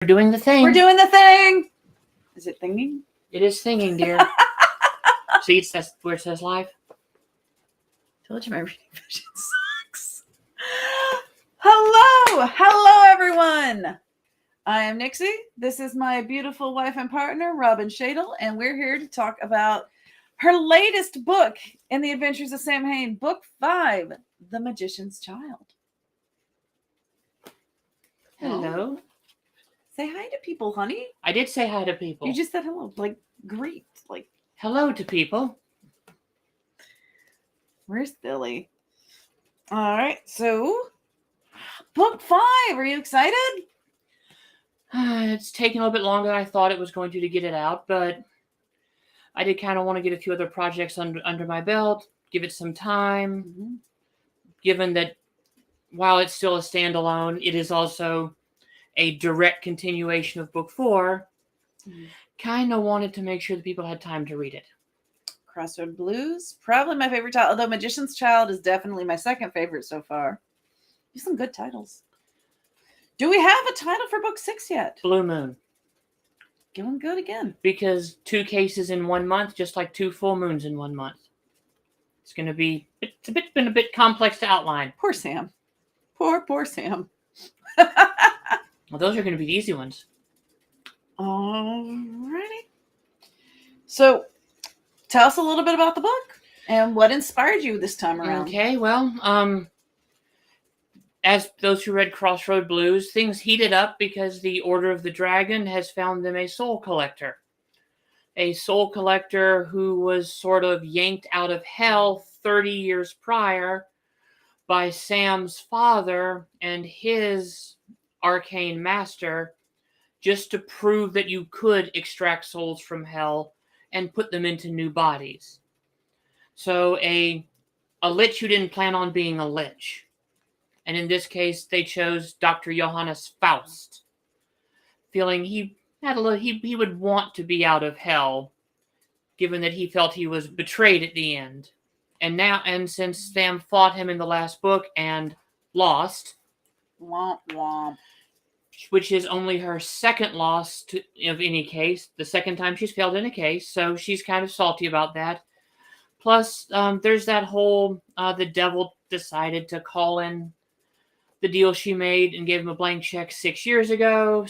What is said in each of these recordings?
We're doing the thing. We're doing the thing. Is it thinging? It is singing, dear. See, that's where it says live. Told you my reading vision sucks. Hello, everyone. I am Nixie. This is my beautiful wife and partner, Robin Shadle, and we're here to talk about her latest book in the Adventures of Sam Hain, Book 5, The Magician's Child. Hello. Say hi to people, honey. I did say hi to people. You just said hello, like greet, like hello to people. Where's Billy? All right, so Book 5. Are you excited? It's taking a little bit longer than I thought it was going to get it out, but I did kind of want to get a few other projects under my belt, give it some time, given that while it's still a standalone, it is also a direct continuation of Book 4. Kind of wanted to make sure that people had time to read it. Crossroad Blues, probably my favorite title, although Magician's Child is definitely my second favorite so far. There's some good titles. Do we have a title for Book 6 yet? Blue Moon. Going good again. Because 2 cases in 1 month, just like 2 full moons in 1 month. It's going to be, been a bit complex to outline. Poor Sam. Poor Sam. Well, those are going to be the easy ones. Alrighty. So, tell us a little bit about the book and what inspired you this time around. Okay, well, as those who read Crossroad Blues, things heated up because the Order of the Dragon has found them a soul collector. A soul collector who was sort of yanked out of hell 30 years prior by Sam's father and his arcane master, just to prove that you could extract souls from hell and put them into new bodies. So a lich who didn't plan on being a lich. And in this case, they chose Dr. Johannes Faust, feeling he would want to be out of hell, given that he felt he was betrayed at the end. And since Sam fought him in the last book and lost, womp womp, which is only her second loss of any case, the second time she's failed in a case, so she's kind of salty about that. Plus, there's that whole, the devil decided to call in the deal she made and gave him a blank check 6 years ago,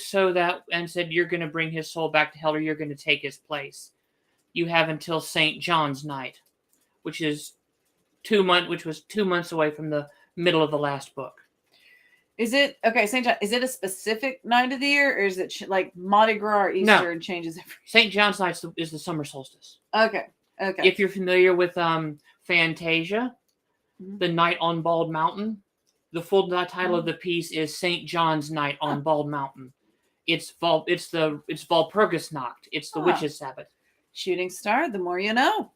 and said, you're going to bring his soul back to hell or you're going to take his place. You have until St. John's night, which was 2 months away from the middle of the last book. Is it, okay, St. John, is it a specific night of the year, or is it like Mardi Gras or Easter and changes every... St. John's night is the summer solstice. Okay. If you're familiar with Fantasia, the Night on Bald Mountain, the full title of the piece is St. John's Night on Bald Mountain. It's Walpurgisnacht. It's the witches' Sabbath. Shooting star, the more you know.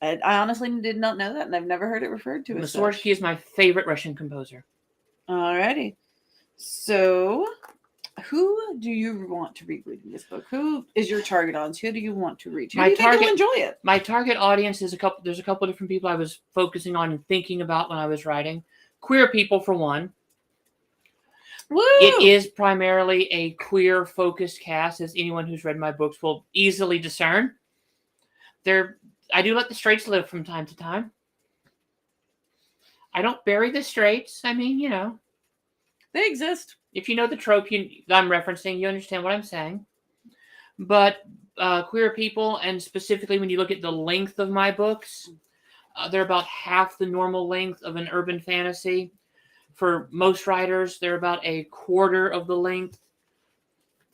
I honestly did not know that, and I've never heard it referred to as such. Mussorgsky is my favorite Russian composer. Alrighty. So, who do you want to read reading this book? Who is your target audience? Who do you want to reach? Who do you think will enjoy it? My target audience is there's a couple different people I was focusing on and thinking about when I was writing. Queer people, for one. Woo! It is primarily a queer-focused cast, as anyone who's read my books will easily discern. I do let the straights live from time to time. I don't bury the straights. I mean, they exist. If you know the trope I'm referencing, you understand what I'm saying. But queer people, and specifically when you look at the length of my books, they're about half the normal length of an urban fantasy. For most writers, they're about a quarter of the length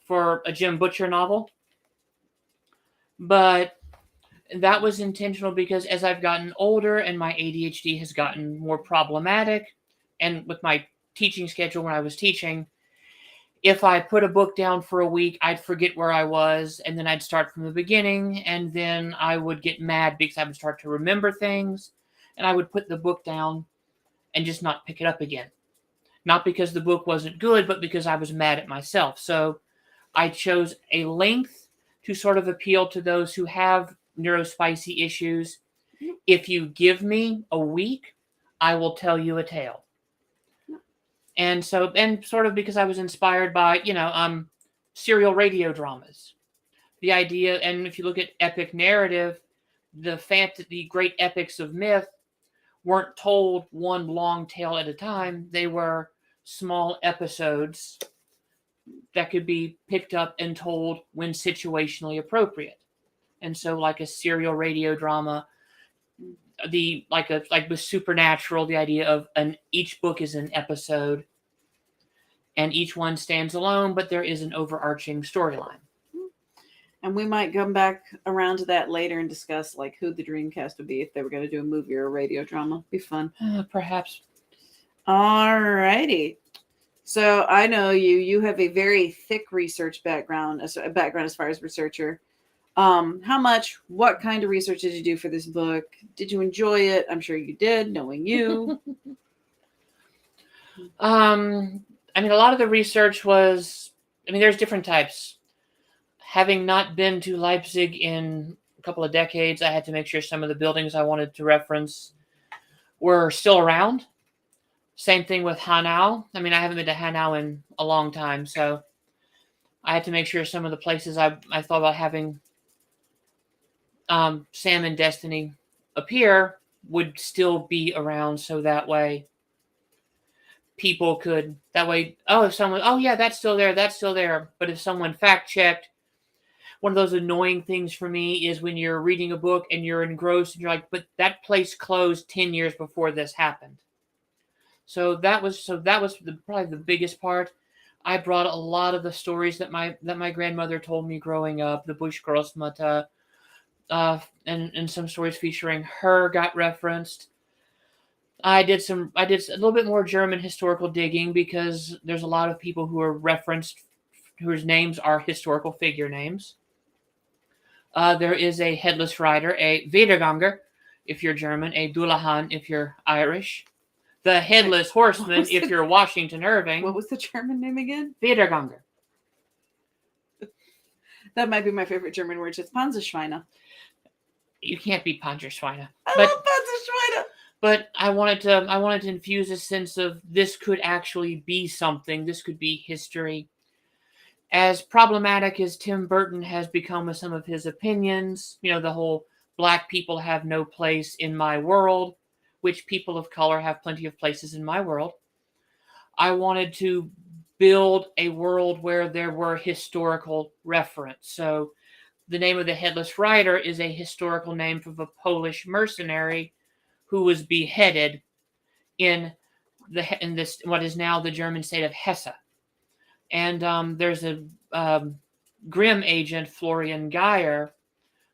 for a Jim Butcher novel. But that was intentional because as I've gotten older and my ADHD has gotten more problematic, and with my teaching schedule when I was teaching, if I put a book down for a week, I'd forget where I was, and then I'd start from the beginning, and then I would get mad because I would start to remember things, and I would put the book down and just not pick it up again. Not because the book wasn't good, but because I was mad at myself. So I chose a length to sort of appeal to those who have neurospicy issues. If you give me a week, I will tell you a tale. And sort of because I was inspired by, serial radio dramas. The idea, and if you look at epic narrative, the great epics of myth weren't told one long tale at a time. They were small episodes that could be picked up and told when situationally appropriate. And so, like a serial radio drama, like with Supernatural, the idea of each book is an episode, and each one stands alone, but there is an overarching storyline. And we might come back around to that later and discuss like who the Dreamcast would be if they were going to do a movie or a radio drama. Be fun. Perhaps. Alrighty. So I know you have a very thick research background as far as researcher. What kind of research did you do for this book? Did you enjoy it? I'm sure you did, knowing you. I mean, a lot of the research was, there's different types. Having not been to Leipzig in a couple of decades, I had to make sure some of the buildings I wanted to reference were still around. Same thing with Hanau. I haven't been to Hanau in a long time, so I had to make sure some of the places I thought about having Sam and Destiny appear would still be around, so that way people could, if someone, oh yeah, that's still there. But if someone fact checked, one of those annoying things for me is when you're reading a book and you're engrossed and you're like, but that place closed 10 years before this happened. So that was probably the biggest part. I brought a lot of the stories that my grandmother told me growing up, the Bush Großmutter, and some stories featuring her got referenced. I did a little bit more German historical digging because there's a lot of people who are referenced whose names are historical figure names. There is a headless rider, a Wiederganger, if you're German, a Dullahan if you're Irish, the headless horseman if you're Washington Irving. What was the German name again? Wiederganger. That might be my favorite German word. It's Panzerschweine. You can't be Panzerschweine. I love Panzerschweine. But I wanted to infuse a sense of this could actually be something. This could be history. As problematic as Tim Burton has become with some of his opinions, the whole black people have no place in my world, which people of color have plenty of places in my world. I wanted to build a world where there were historical reference. So the name of the Headless Rider is a historical name of a Polish mercenary who was beheaded in this what is now the German state of Hesse. And there's a Grimm agent, Florian Geyer,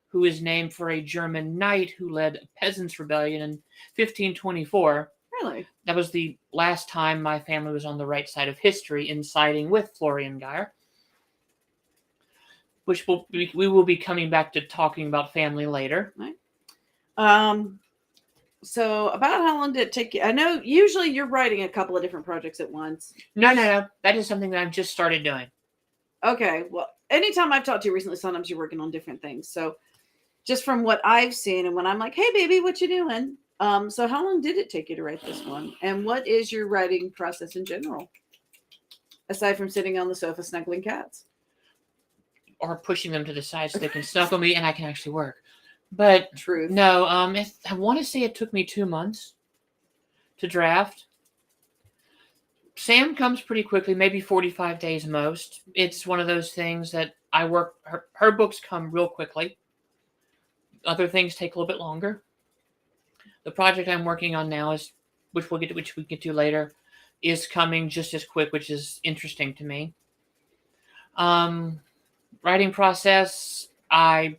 who is named for a German knight who led a peasants' rebellion in 1524. Really? That was the last time my family was on the right side of history in siding with Florian Geyer, which we will be coming back to talking about family later. Right. So about how long did it take you? I know usually you're writing a couple of different projects at once. No. That is something that I've just started doing. Okay. Well, anytime I've talked to you recently, sometimes you're working on different things. So just from what I've seen and when I'm like, hey, baby, what you doing? So how long did it take you to write this one? And what is your writing process in general? Aside from sitting on the sofa snuggling cats. Or pushing them to the side so they can snuggle me and I can actually work. But Truth. No, I want to say it took me 2 months to draft. Sam comes pretty quickly, maybe 45 days most. It's one of those things that I work, her books come real quickly. Other things take a little bit longer. The project I'm working on now which we get to later, is coming just as quick, which is interesting to me. Writing process, I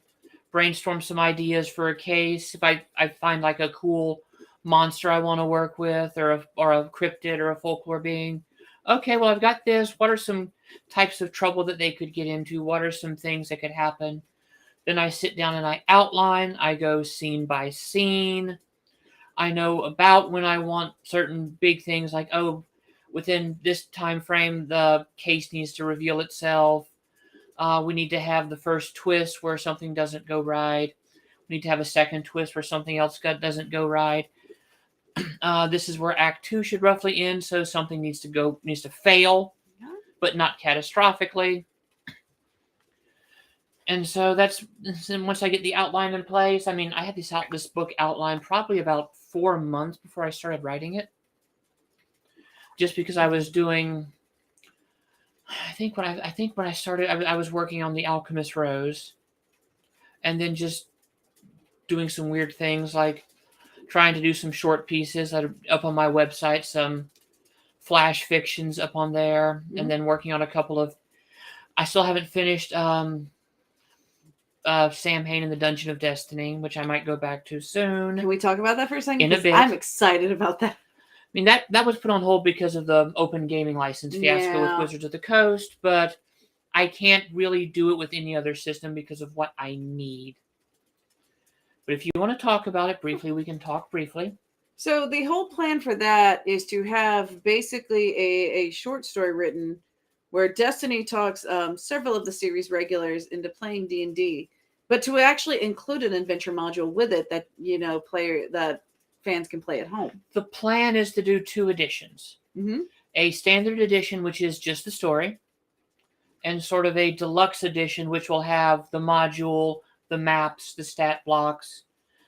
brainstorm some ideas for a case. If I find like a cool monster I want to work with, or a cryptid or a folklore being, okay, well, I've got this. What are some types of trouble that they could get into? What are some things that could happen? Then I sit down and I outline. I go scene by scene. I know about when I want certain big things, like, oh, within this time frame, the case needs to reveal itself. We need to have the first twist where something doesn't go right. We need to have a second twist where something else doesn't go right. This is where Act 2 should roughly end, so something needs to fail, but not catastrophically. And so that's once I get the outline in place. I mean, I had this book outlined probably about 4 months before I started writing it, just because I was doing. I think when I started, I was working on The Alchemist Rose, and then just doing some weird things like trying to do some short pieces that are up on my website, some flash fictions up on there, and then working on a couple of. I still haven't finished Sam Hain and the Dungeon of Destiny, which I might go back to soon. Can we talk about that for a second? In a bit. I'm excited about that. I mean, that was put on hold because of the open gaming license fiasco with Wizards of the Coast, but I can't really do it with any other system because of what I need. But if you want to talk about it briefly, we can talk briefly. So the whole plan for that is to have basically a short story written where Destiny talks several of the series regulars into playing D&D, but to actually include an adventure module with it that that fans can play at home. The plan is to do 2 editions. Mm-hmm. A standard edition, which is just the story, and sort of a deluxe edition, which will have the module, the maps, the stat blocks,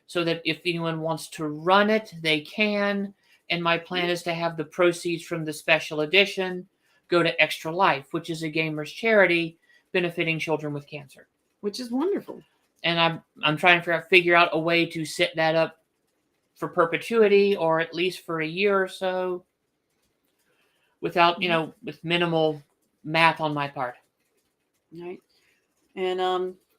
so that if anyone wants to run it, they can. And my plan is to have the proceeds from the special edition go to Extra Life, which is a gamer's charity benefiting children with cancer. Which is wonderful. And I'm trying to figure out a way to set that up for perpetuity, or at least for a year or so, without, with minimal math on my part. Right. And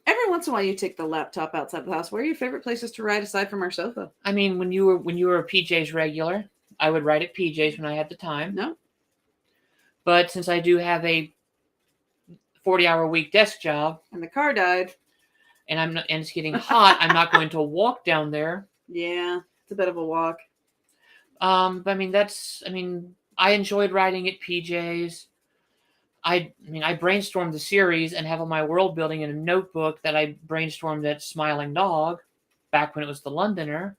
every once in a while you take the laptop outside the house. Where are your favorite places to write aside from our sofa? I mean, when you were a PJ's regular, I would write at PJ's when I had the time. No. But since I do have a 40-hour-a-week desk job, and the car died, and it's getting hot, I'm not going to walk down there. Yeah, it's a bit of a walk. But I mean, I enjoyed writing at PJ's. I brainstormed the series and have all my world building in a notebook that I brainstormed at Smiling Dog back when it was the Londoner.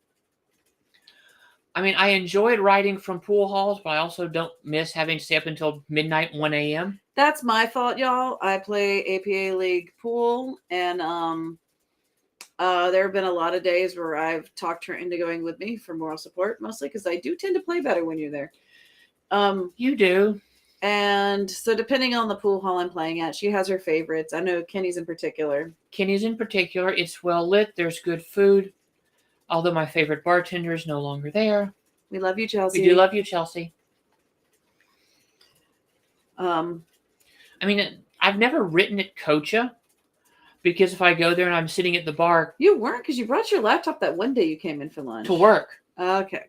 I mean, I enjoyed writing from pool halls, but I also don't miss having to stay up until midnight, 1 a.m. That's my fault, y'all. I play APA League pool, and there have been a lot of days where I've talked her into going with me for moral support, mostly because I do tend to play better when you're there. You do. And so depending on the pool hall I'm playing at, she has her favorites. I know Kenny's in particular. It's well lit. There's good food. Although my favorite bartender is no longer there. We love you, Chelsea. We do love you, Chelsea. I mean, I've never written at Cocha, because if I go there and I'm sitting at the bar... You weren't, because you brought your laptop that one day you came in for lunch. To work. Okay.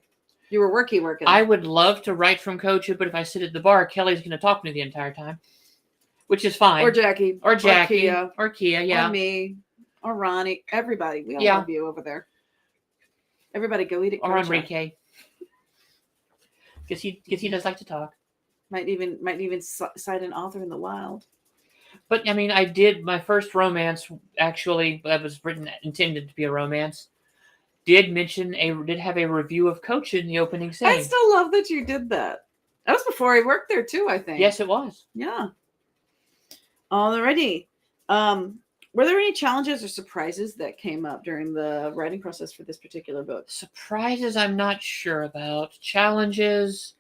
You were working. I would love to write from Cocha, but if I sit at the bar, Kelly's going to talk to me the entire time, which is fine. Or Jackie. Or Kia, yeah. Or me. Or Ronnie. Everybody. We all love you over there. Everybody go eat at Cocha. Or Enrique. Because he does like to talk. Might even cite an author in the wild. But, I mean, I did my first romance, actually, that was intended to be a romance, did have a review of Coach in the opening scene. I still love that you did that. That was before I worked there, too, I think. Yes, it was. Yeah. Alrighty. Were there any challenges or surprises that came up during the writing process for this particular book? Surprises, I'm not sure about. Challenges...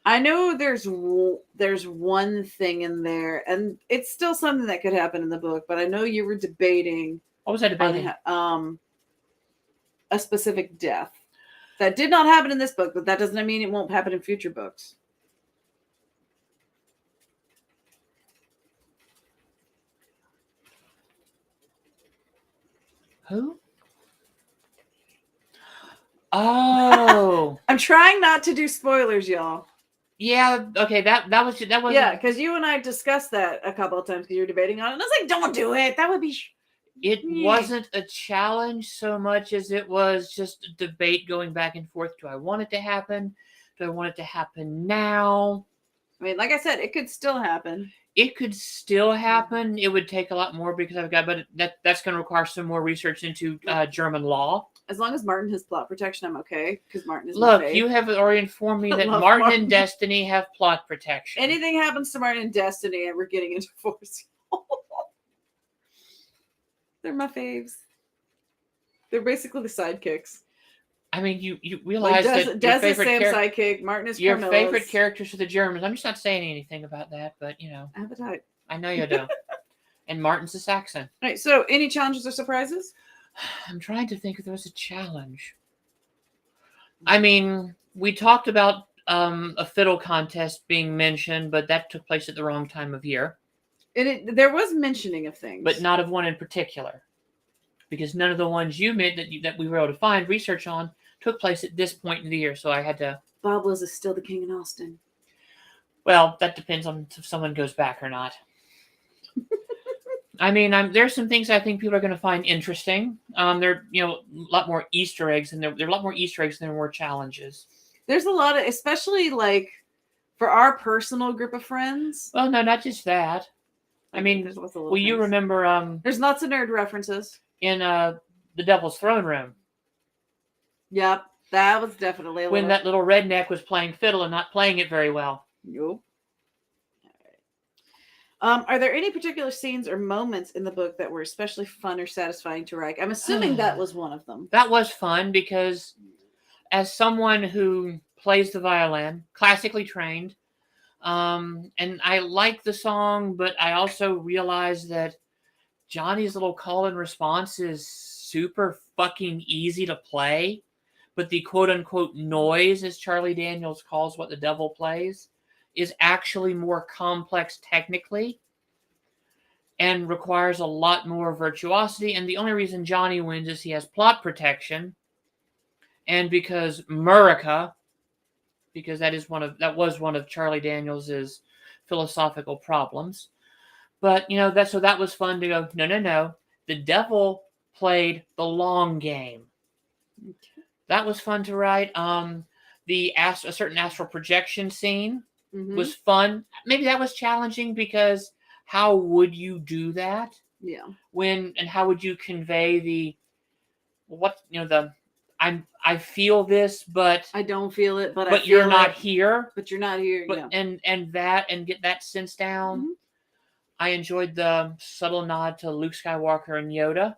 I know there's one thing in there, and it's still something that could happen in the book, but I know you were debating... What was I debating? A specific death. That did not happen in this book, but that doesn't mean it won't happen in future books. Who? Oh. I'm trying not to do spoilers, y'all. Yeah, okay, that was yeah, because you and I discussed that a couple of times because you were debating on it, and I was like, don't do it. That would be... It wasn't a challenge so much as it was just a debate going back and forth. Do I want it to happen? Do I want it to happen now? I mean, like I said, it could still happen. It could still happen. It would take a lot more because but that's going to require some more research into German law. As long as Martin has plot protection, I'm okay. Because Martin is Look, you have already informed me that Martin and Destiny have plot protection. Anything happens to Martin and Destiny, and we're getting into force. They're my faves. They're basically the sidekicks. I mean, you Like realize that your Des is favorite Sam's sidekick. Martin is your Carmilla's. favorite characters are the Germans. I'm just not saying anything about that, but Appetite. I know you do. And Martin's a Saxon. All right. So, any challenges or surprises? I'm trying to think if there was a challenge. I mean, we talked about a fiddle contest being mentioned, but that took place at the wrong time of year. And there was mentioning of things, but not of one in particular, because none of the ones you made that we were able to find research on took place at this point in the year. So I had to. Bob was still the king in Austin. Well, that depends on if someone goes back or not. I mean, there's some things I think people are going to find interesting. There, a lot more Easter eggs, and there are a lot more Easter eggs than there were challenges. There's a lot of, especially like for our personal group of friends. Well, no, not just that. I mean, well, you remember? There's lots of nerd references in the Devil's Throne Room. Yep, that was definitely when that little redneck was playing fiddle and not playing it very well. Nope. All right. Are there any particular scenes or moments in the book that were especially fun or satisfying to write? I'm assuming that was one of them. That was fun because, as someone who plays the violin, classically trained, and I like the song, but I also realized that Johnny's little call and response is super fucking easy to play, but the quote unquote noise, as Charlie Daniels calls what the devil plays, is actually more complex technically and requires a lot more virtuosity. And the only reason Johnny wins is he has plot protection, and because Murica, because that was one of Charlie Daniels's philosophical problems. But that was fun to go. No. The devil played the long game. Okay. That was fun to write. A certain astral projection scene was fun. Maybe that was challenging because how would you do that? Yeah. And how would you convey I feel this, but I don't feel it, but you're not here. But you're not here. But yeah. and get that sense down. Mm-hmm. I enjoyed the subtle nod to Luke Skywalker and Yoda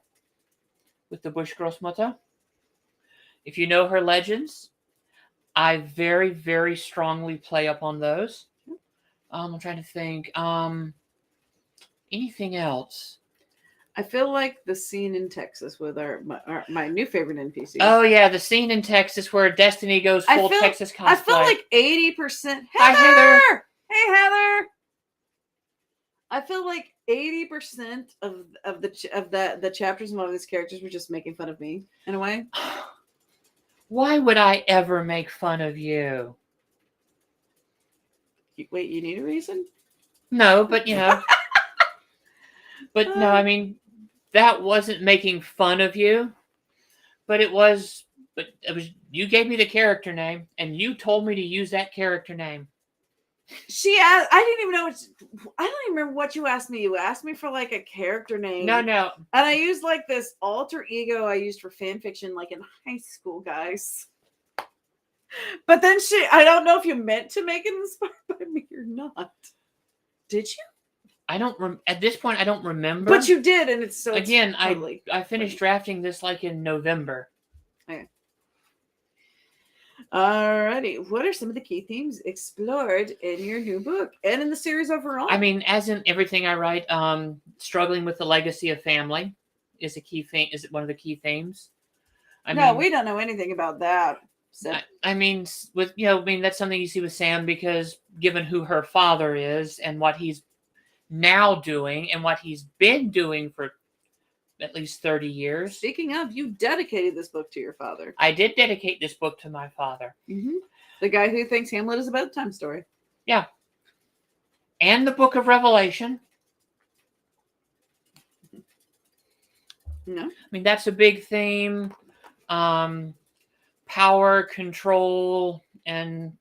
with the Bush Großmutter. If you know her legends, I very, very strongly play up on those. I'm trying to think. Anything else? I feel like the scene in Texas with my new favorite NPC. Oh yeah, the scene in Texas where Destiny goes full Texas cosplay. I feel like 80%. Hi, Heather. Hey, Heather. I feel like 80% of the chapters and one of these characters were just making fun of me in a way. Why would I ever make fun of you? Wait, you need a reason? No, but but no, I mean, that wasn't making fun of you, but it was you gave me the character name and you told me to use that character name. She asked, I didn't even know I don't even remember what you asked me. You asked me for like a character name. No. And I used like this alter ego I used for fan fiction, like in high school, guys. But then I don't know if you meant to make it inspired by me or not. Did you? At this point, I don't remember. But you did, and it's so... Again, totally I finished drafting this like in November. Okay. Alrighty. What are some of the key themes explored in your new book and in the series overall? I mean, as in everything I write, struggling with the legacy of family is a key thing. Is it one of the key themes? We don't know anything about that. So. I mean, that's something you see with Sam, because given who her father is and what he's now doing and what he's been doing for at least 30 years. Speaking of, you dedicated this book to your father. I did dedicate this book to my father. Mm-hmm. The guy who thinks Hamlet is a bedtime story. Yeah. And the Book of Revelation. No. I mean, that's a big theme. Power, control, and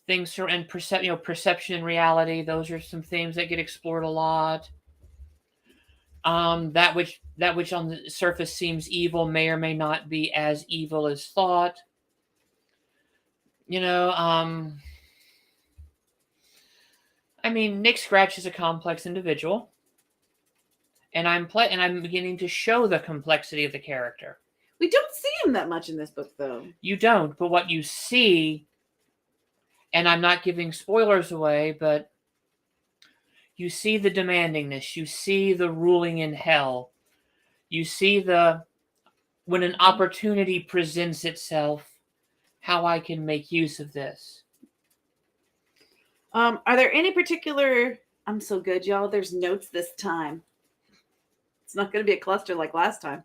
things, and perception and reality. Those are some themes that get explored a lot. That which on the surface seems evil may or may not be as evil as thought. I mean, Nick Scratch is a complex individual. and I'm beginning to show the complexity of the character. We don't see him that much in this book, though. You don't, but what you see, and I'm not giving spoilers away, but you see the demandingness, you see the ruling in hell, you see when an opportunity presents itself, how I can make use of this. Are there any particular... I'm so good, y'all. There's notes this time. It's not going to be a cluster like last time.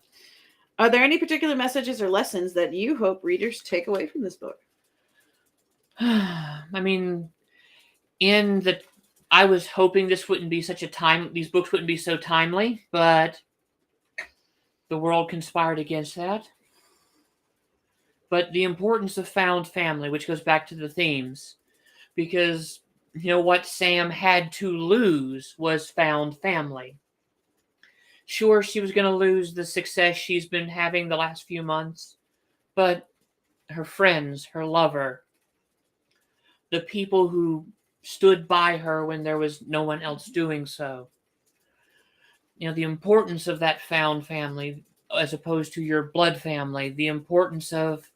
Are there any particular messages or lessons that you hope readers take away from this book? I mean, I was hoping this wouldn't be these books wouldn't be so timely, but the world conspired against that. But the importance of found family, which goes back to the themes, because what Sam had to lose was found family. Sure, she was going to lose the success she's been having the last few months, but her friends, her lover, the people who stood by her when there was no one else doing so. The importance of that found family as opposed to your blood family, the importance of,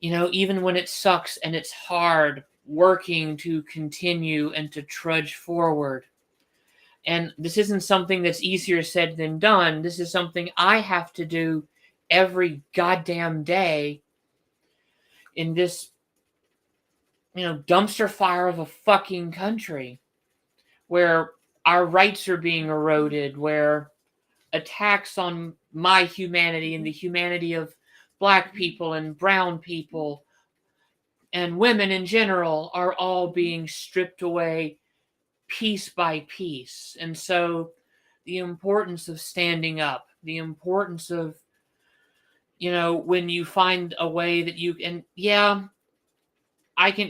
even when it sucks and it's hard, working to continue and to trudge forward. And this isn't something that's easier said than done. This is something I have to do every goddamn day in this, dumpster fire of a fucking country where our rights are being eroded, where attacks on my humanity and the humanity of Black people and brown people and women in general are all being stripped away piece by piece. And so the importance of standing up, the importance of, when you find a way that you can,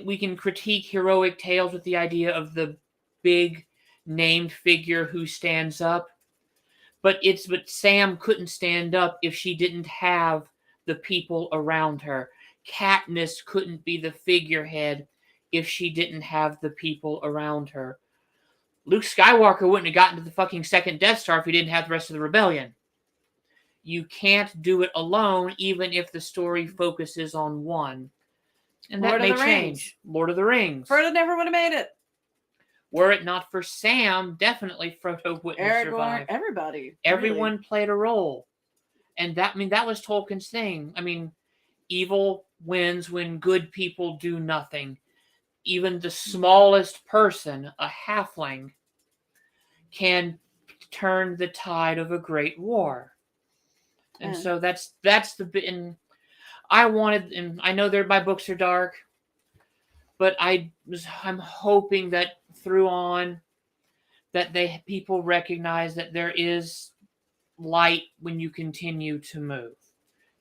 we can critique heroic tales with the idea of the big named figure who stands up, but Sam couldn't stand up if she didn't have the people around her. Katniss couldn't be the figurehead if she didn't have the people around her. Luke Skywalker wouldn't have gotten to the fucking second Death Star if he didn't have the rest of the rebellion. You can't do it alone, even if the story focuses on one. And that may change. Lord of the Rings. Frodo never would have made it. Were it not for Sam, definitely Frodo wouldn't have survived. Everybody. Everyone really played a role. And that was Tolkien's thing. Evil wins when good people do nothing. Even the smallest person, a halfling, can turn the tide of a great war. And so that's the bit. And I know my books are dark, but I'm hoping that through on that people recognize that there is light when you continue to move.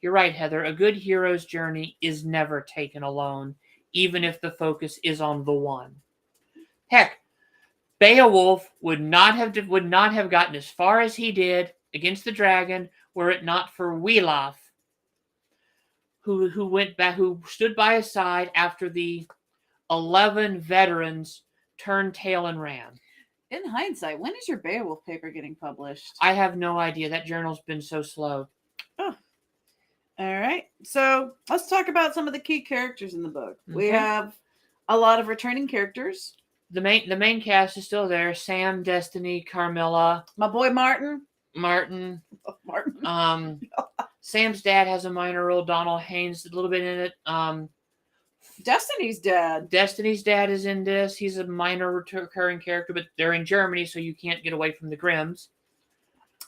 You're right, Heather. A good hero's journey is never taken alone, even if the focus is on the one. Heck, Beowulf would not have gotten as far as he did against the dragon were it not for Wiglaf, who stood by his side after the 11 veterans turned tail and ran. In hindsight, when is your Beowulf paper getting published? I have no idea. That journal's been so slow. Oh. All right. So let's talk about some of the key characters in the book. Okay. We have a lot of returning characters. The main cast is still there. Sam, Destiny, Carmilla. My boy Martin. Martin. Sam's dad has a minor role. Donald Haynes, a little bit in it. Destiny's dad. Destiny's dad is in this. He's a minor recurring character, but they're in Germany, so you can't get away from the Grimms.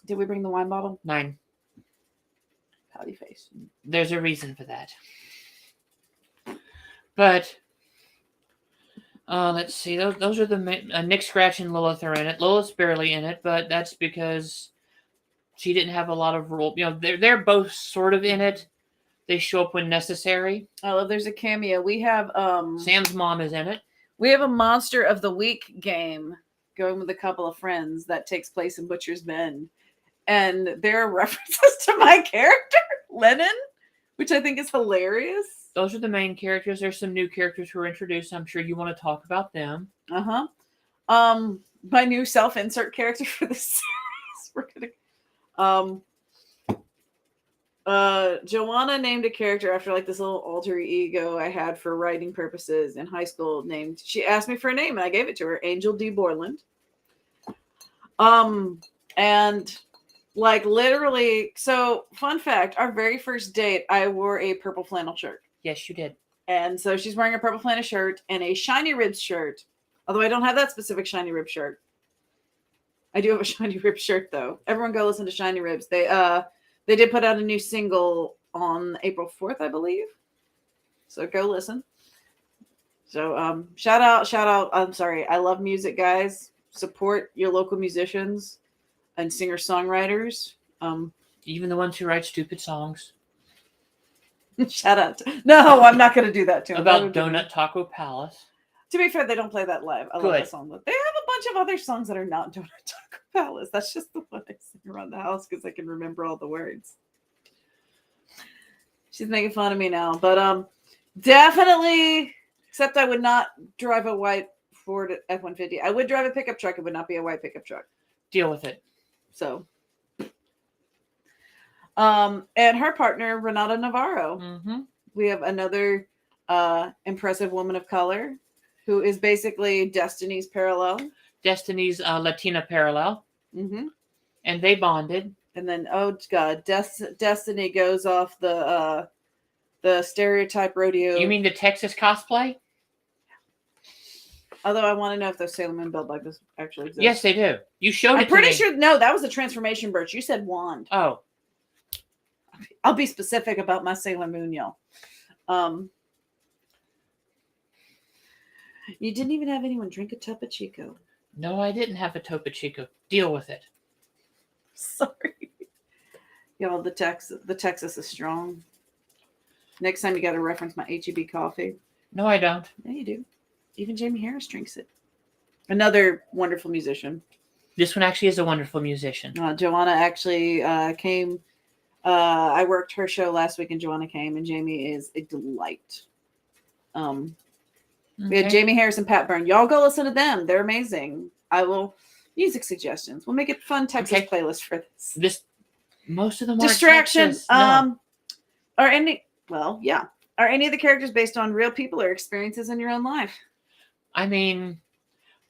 Did we bring the wine bottle? 9. Pouty face. There's a reason for that. But let's see. Those are the Nick Scratch and Lilith are in it. Lilith's barely in it, but that's because she didn't have a lot of role. They're both sort of in it. They show up when necessary. Oh, there's a cameo. We have Sam's mom is in it. We have a Monster of the Week game going with a couple of friends that takes place in Butcher's Bend. And there are references to my character, Lennon, which I think is hilarious. Those are the main characters. There's some new characters who are introduced. I'm sure you want to talk about them. My new self-insert character for this We're gonna. Joanna named a character after like this little alter ego I had for writing purposes in high school. She asked me for a name and I gave it to her, Angel D. Borland. And like literally, so fun fact, our very first date, I wore a purple flannel shirt. Yes, you did. And so she's wearing a purple flannel shirt and a shiny ribs shirt. Although I don't have that specific shiny rib shirt. I do have a shiny rib shirt though. Everyone go listen to Shiny Ribs. They did put out a new single on April 4th, I believe. So go listen. So shout out. I'm sorry. I love music, guys. Support your local musicians and singer-songwriters. Even the ones who write stupid songs. Shout out. No, I'm not going to do that to them. About Donut Taco Palace. To be fair, they don't play that live. I love that song. But they have a bunch of other songs that are not Donut Taco Palace. That's just the one I sing around the house because I can remember all the words. She's making fun of me now. But definitely, except I would not drive a white Ford F-150. I would drive a pickup truck. It would not be a white pickup truck. Deal with it. So. And her partner, Renata Navarro. Mm-hmm. We have another impressive woman of color who is basically Destiny's parallel. Destiny's Latina parallel. Mm-hmm. And they bonded. And then, oh God, Destiny goes off the stereotype rodeo. You mean the Texas cosplay? Although I want to know if those Sailor Moon build like this actually exist. Yes, they do. You showed it. I'm pretty sure. No, that was a transformation birch. You said wand. Oh. I'll be specific about my Sailor Moon, y'all. You didn't even have anyone drink a Topo Chico. No, I didn't have a Topo Chico. Deal with it. Sorry. Y'all, the Texas is strong. Next time you got to reference my H-E-B coffee. No, I don't. Yeah, you do. Even Jamie Harris drinks it. Another wonderful musician. This one actually is a wonderful musician. Joanna actually came. I worked her show last week and Joanna came, and Jamie is a delight. We had Jamie Harris and Pat Byrne. Y'all go listen to them. They're amazing. I will music suggestions. We'll make it fun Texas playlist for this. Most of them are distraction. No. Are any of the characters based on real people or experiences in your own life? I mean,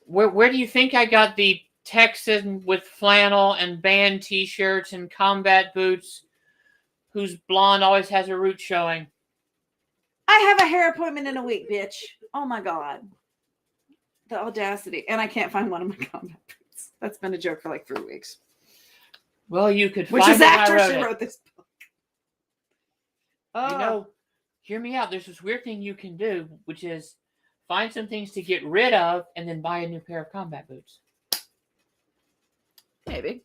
where do you think I got the Texan with flannel and band T-shirts and combat boots, whose blonde always has her root showing? I have a hair appointment in a week, bitch. Oh my God. The audacity. And I can't find one of my combat boots. That's been a joke for like 3 weeks. Well, you could Which find is it. after she wrote this book. You know, hear me out. There's this weird thing you can do, which is find some things to get rid of and then buy a new pair of combat boots. Maybe.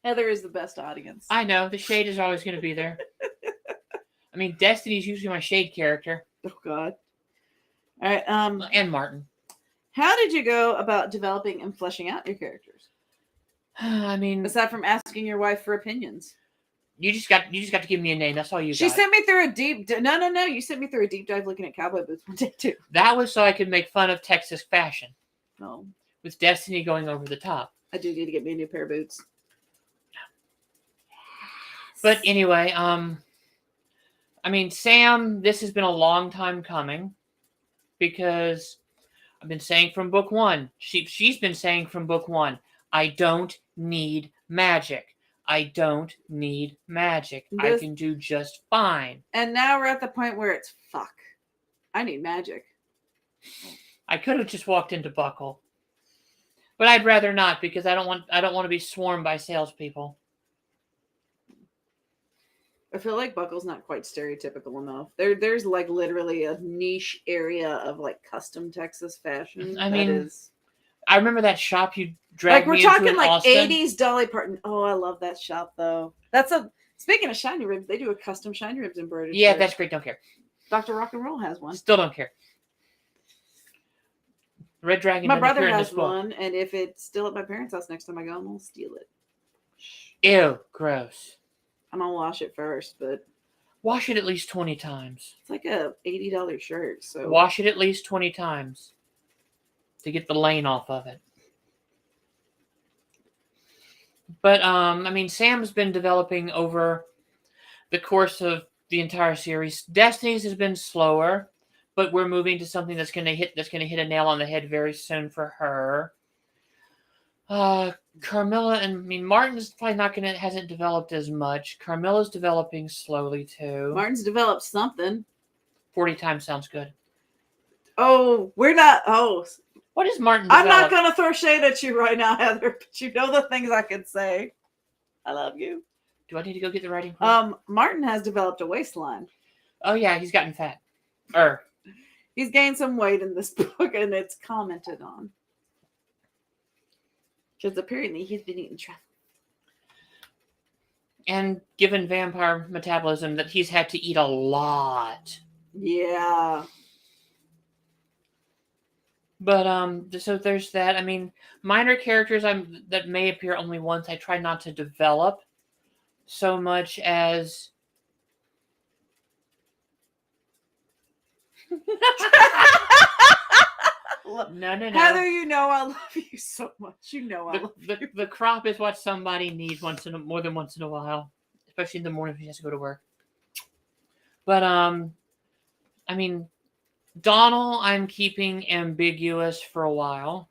Heather is the best audience. I know. The shade is always going to be there. I mean, Destiny's usually my shade character. Oh, God. All right. And Martin. How did you go about developing and fleshing out your characters? I mean, aside from asking your wife for opinions, you just got to give me a name. That's all you got. She sent me through a deep. No. You sent me through a deep dive looking at cowboy boots one day too. That was so I could make fun of Texas fashion. Oh, with Destiny going over the top. I do need to get me a new pair of boots. But anyway, I mean, Sam, this has been a long time coming because I've been saying from book one. She's been saying from book one, I don't need magic. I don't need magic. I can do just fine. And now we're at the point where it's fuck. I need magic. I could have just walked into Buckle, but I'd rather not because I don't want to be swarmed by salespeople. I feel like Buckle's not quite stereotypical enough. There's like literally a niche area of like custom Texas fashion. I mean, I remember that shop you dragged me into in Austin. We're talking like 80s Dolly Parton. Oh, I love that shop though. Speaking of shiny ribs, they do a custom shiny ribs embroidery. Yeah, that's great. Don't care. Dr. Rock and Roll has one. Still don't care. Red Dragon. My brother has one, and if it's still at my parents' house next time I go, I'm gonna steal it. Ew, gross. I'm gonna wash it first, but wash it at least 20 times. It's like a $80 shirt, so wash it at least 20 times. to get the lane off of it. But I mean, Sam's been developing over the course of the entire series. Destiny's has been slower, but we're moving to something that's gonna hit a nail on the head very soon for her. Carmilla and I mean Martin's probably hasn't developed as much. Carmilla's developing slowly too. Martin's developed something. 40 times sounds good. Oh, we're not. Oh, What is Martin I'm developed? not going to throw shade at you right now, Heather, but you know the things I can say. I love you. Do I need to go get the writing? Martin has developed a waistline. Oh yeah, he's gotten fat. He's gained some weight in this book, and it's commented on. Because apparently he's been eating truffle. And given vampire metabolism, that he's had to eat a lot. Yeah. But so there's that. I mean, minor characters that may appear only once, I try not to develop so much as no. Heather, you know I love you so much. You know I love you. The crop is what somebody needs more than once in a while, especially in the morning when he has to go to work. But I mean, Donald, I'm keeping ambiguous for a while,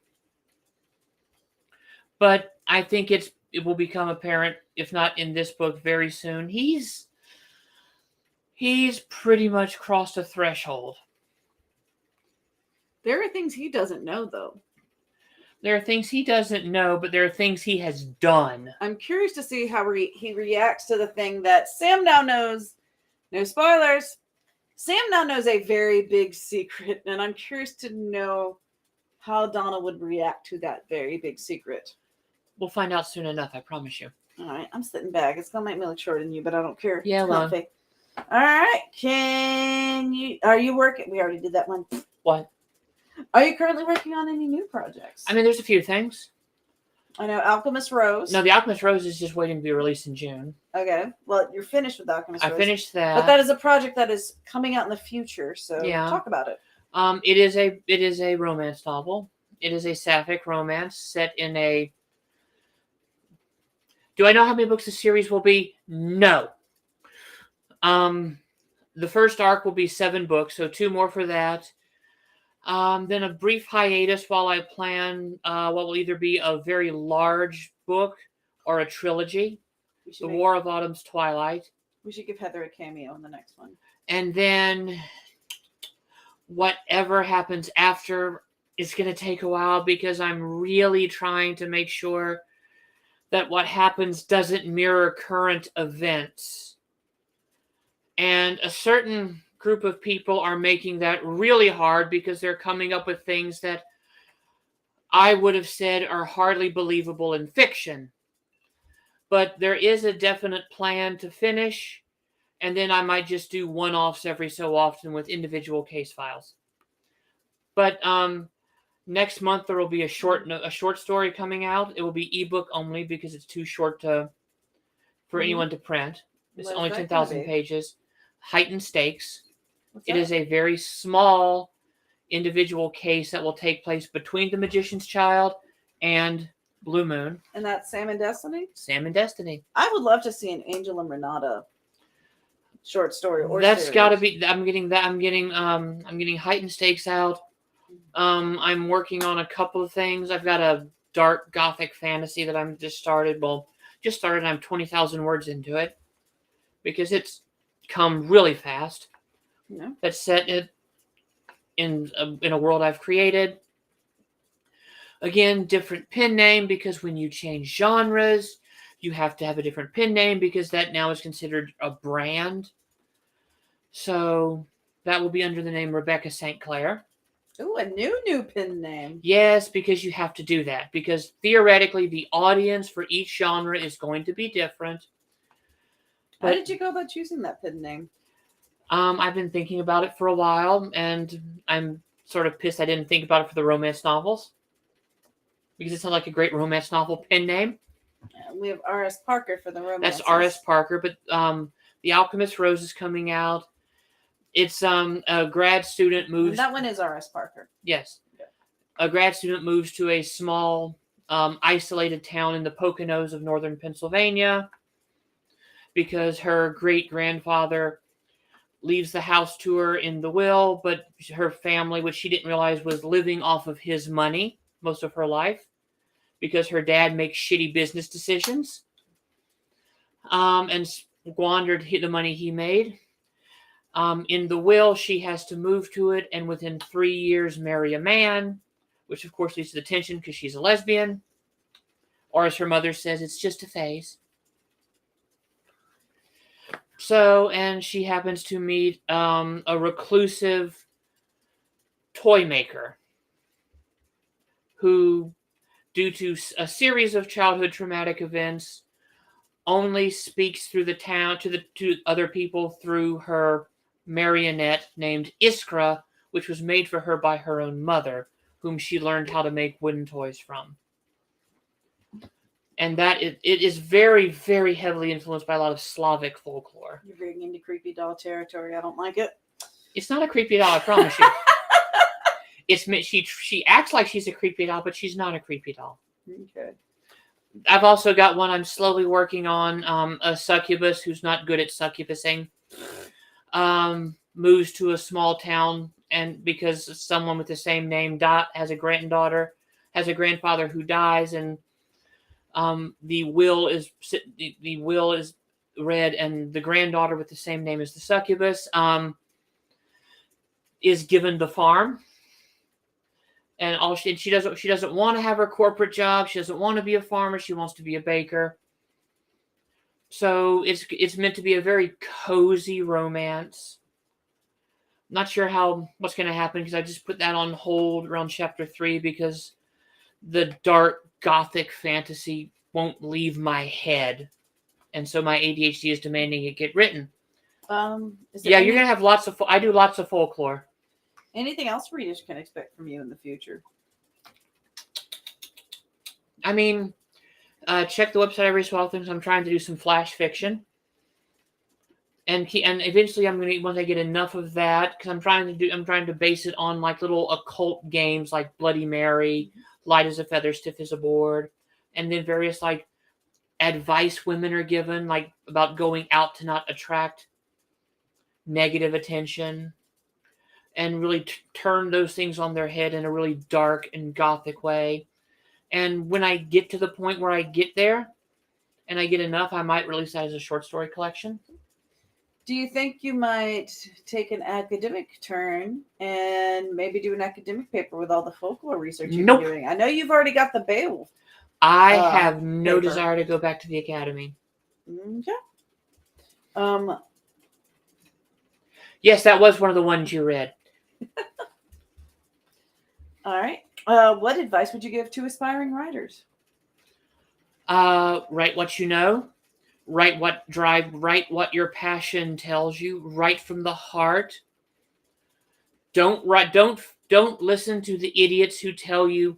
but I think it will become apparent, if not in this book, very soon. He's pretty much crossed a threshold. There are things he doesn't know, though. There are things he doesn't know, but there are things he has done. I'm curious to see how he reacts to the thing that Sam now knows. No spoilers. Sam now knows a very big secret, and I'm curious to know how Donna would react to that very big secret. We'll find out soon enough, I promise you. All right, I'm sitting back. It's going to make me look shorter than you, but I don't care. Yeah, well. All right, are you working? We already did that one. What? Are you currently working on any new projects? I mean, there's a few things. I know Alchemist Rose. No, the Alchemist Rose is just waiting to be released in June. Okay. Well, you're finished with Alchemist Rose. I finished that. But that is a project that is coming out in the future, so yeah. Talk about it. It is a romance novel. It is a sapphic romance set in a... Do I know how many books the series will be? No. The first arc will be 7 books, so 2 more for that. Then a brief hiatus while I plan what will either be a very large book or a trilogy. The War of Autumn's Twilight. We should give Heather a cameo in the next one. And then whatever happens after is going to take a while because I'm really trying to make sure that what happens doesn't mirror current events. And a certain group of people are making that really hard because they're coming up with things that I would have said are hardly believable in fiction. But there is a definite plan to finish, and then I might just do one-offs every so often with individual case files. But next month there will be a short story coming out. It will be ebook only because it's too short for anyone to print. It's only 10,000 pages. Heightened Stakes. It is a very small individual case that will take place between The Magician's Child and Blue Moon. And that's Sam and Destiny? Sam and Destiny. I would love to see an Angel and Renata short story or that's got to be... I'm getting Heightened Stakes out. I'm working on a couple of things. I've got a dark gothic fantasy that I'm just started. Well, just started. I'm 20,000 words into it because it's come really fast. Yeah. That's set in a world I've created. Again, different pen name because when you change genres, you have to have a different pen name because that now is considered a brand. So that will be under the name Rebecca St. Clair. Ooh, a new pen name. Yes, because you have to do that. Because theoretically, the audience for each genre is going to be different. How did you go about choosing that pen name? I've been thinking about it for a while, and I'm sort of pissed I didn't think about it for the romance novels. Because it's not like a great romance novel pen name. We have R.S. Parker for the romance. That's R.S. Parker, but The Alchemist Rose is coming out. It's a grad student moves... And that one is R.S. Parker. Yes. a grad student moves to a small, isolated town in the Poconos of northern Pennsylvania because her great-grandfather leaves the house to her in the will, but her family, which she didn't realize, was living off of his money most of her life because her dad makes shitty business decisions, and squandered the money he made. In the will, she has to move to it and within 3 years marry a man, which of course leads to the tension because she's a lesbian. Or as her mother says, it's just a phase. So, and she happens to meet a reclusive toy maker who, due to a series of childhood traumatic events, only speaks through the town to other people through her marionette named Iskra, which was made for her by her own mother, whom she learned how to make wooden toys from. And that it is very, very heavily influenced by a lot of Slavic folklore. You're getting into creepy doll territory. I don't like it. It's not a creepy doll, I promise you. She acts like she's a creepy doll, but she's not a creepy doll. Okay. I've also got one I'm slowly working on, a succubus who's not good at succubusing. Moves to a small town, and because someone with the same name, Dot, has a grandfather who dies, and the will is read, and the granddaughter with the same name as the succubus is given the farm. And she doesn't want to have her corporate job. She doesn't want to be a farmer. She wants to be a baker. So it's meant to be a very cozy romance. Not sure what's going to happen because I just put that on hold around chapter 3 because the dark gothic fantasy won't leave my head, and so my ADHD is demanding it get written. You're gonna have I do lots of folklore. Anything else readers can expect from you in the future? I mean, check the website every so often. I'm trying to do some flash fiction, and eventually once I get enough of that, because I'm trying to base it on like little occult games like Bloody Mary, Light as a Feather, Stiff as a Board, and then various like advice women are given, like about going out to not attract negative attention, and really turn those things on their head in a really dark and gothic way. And when I get to the point where I get there and I get enough, I might release that as a short story collection. Do you think you might take an academic turn and maybe do an academic paper with all the folklore research you've been doing? I know you've already got the Beowulf. I have no desire to go back to the academy. Okay. Yes, that was one of the ones you read. All right. What advice would you give to aspiring writers? Write what you know. Write what your passion tells you. Write from the heart. Don't listen to the idiots who tell you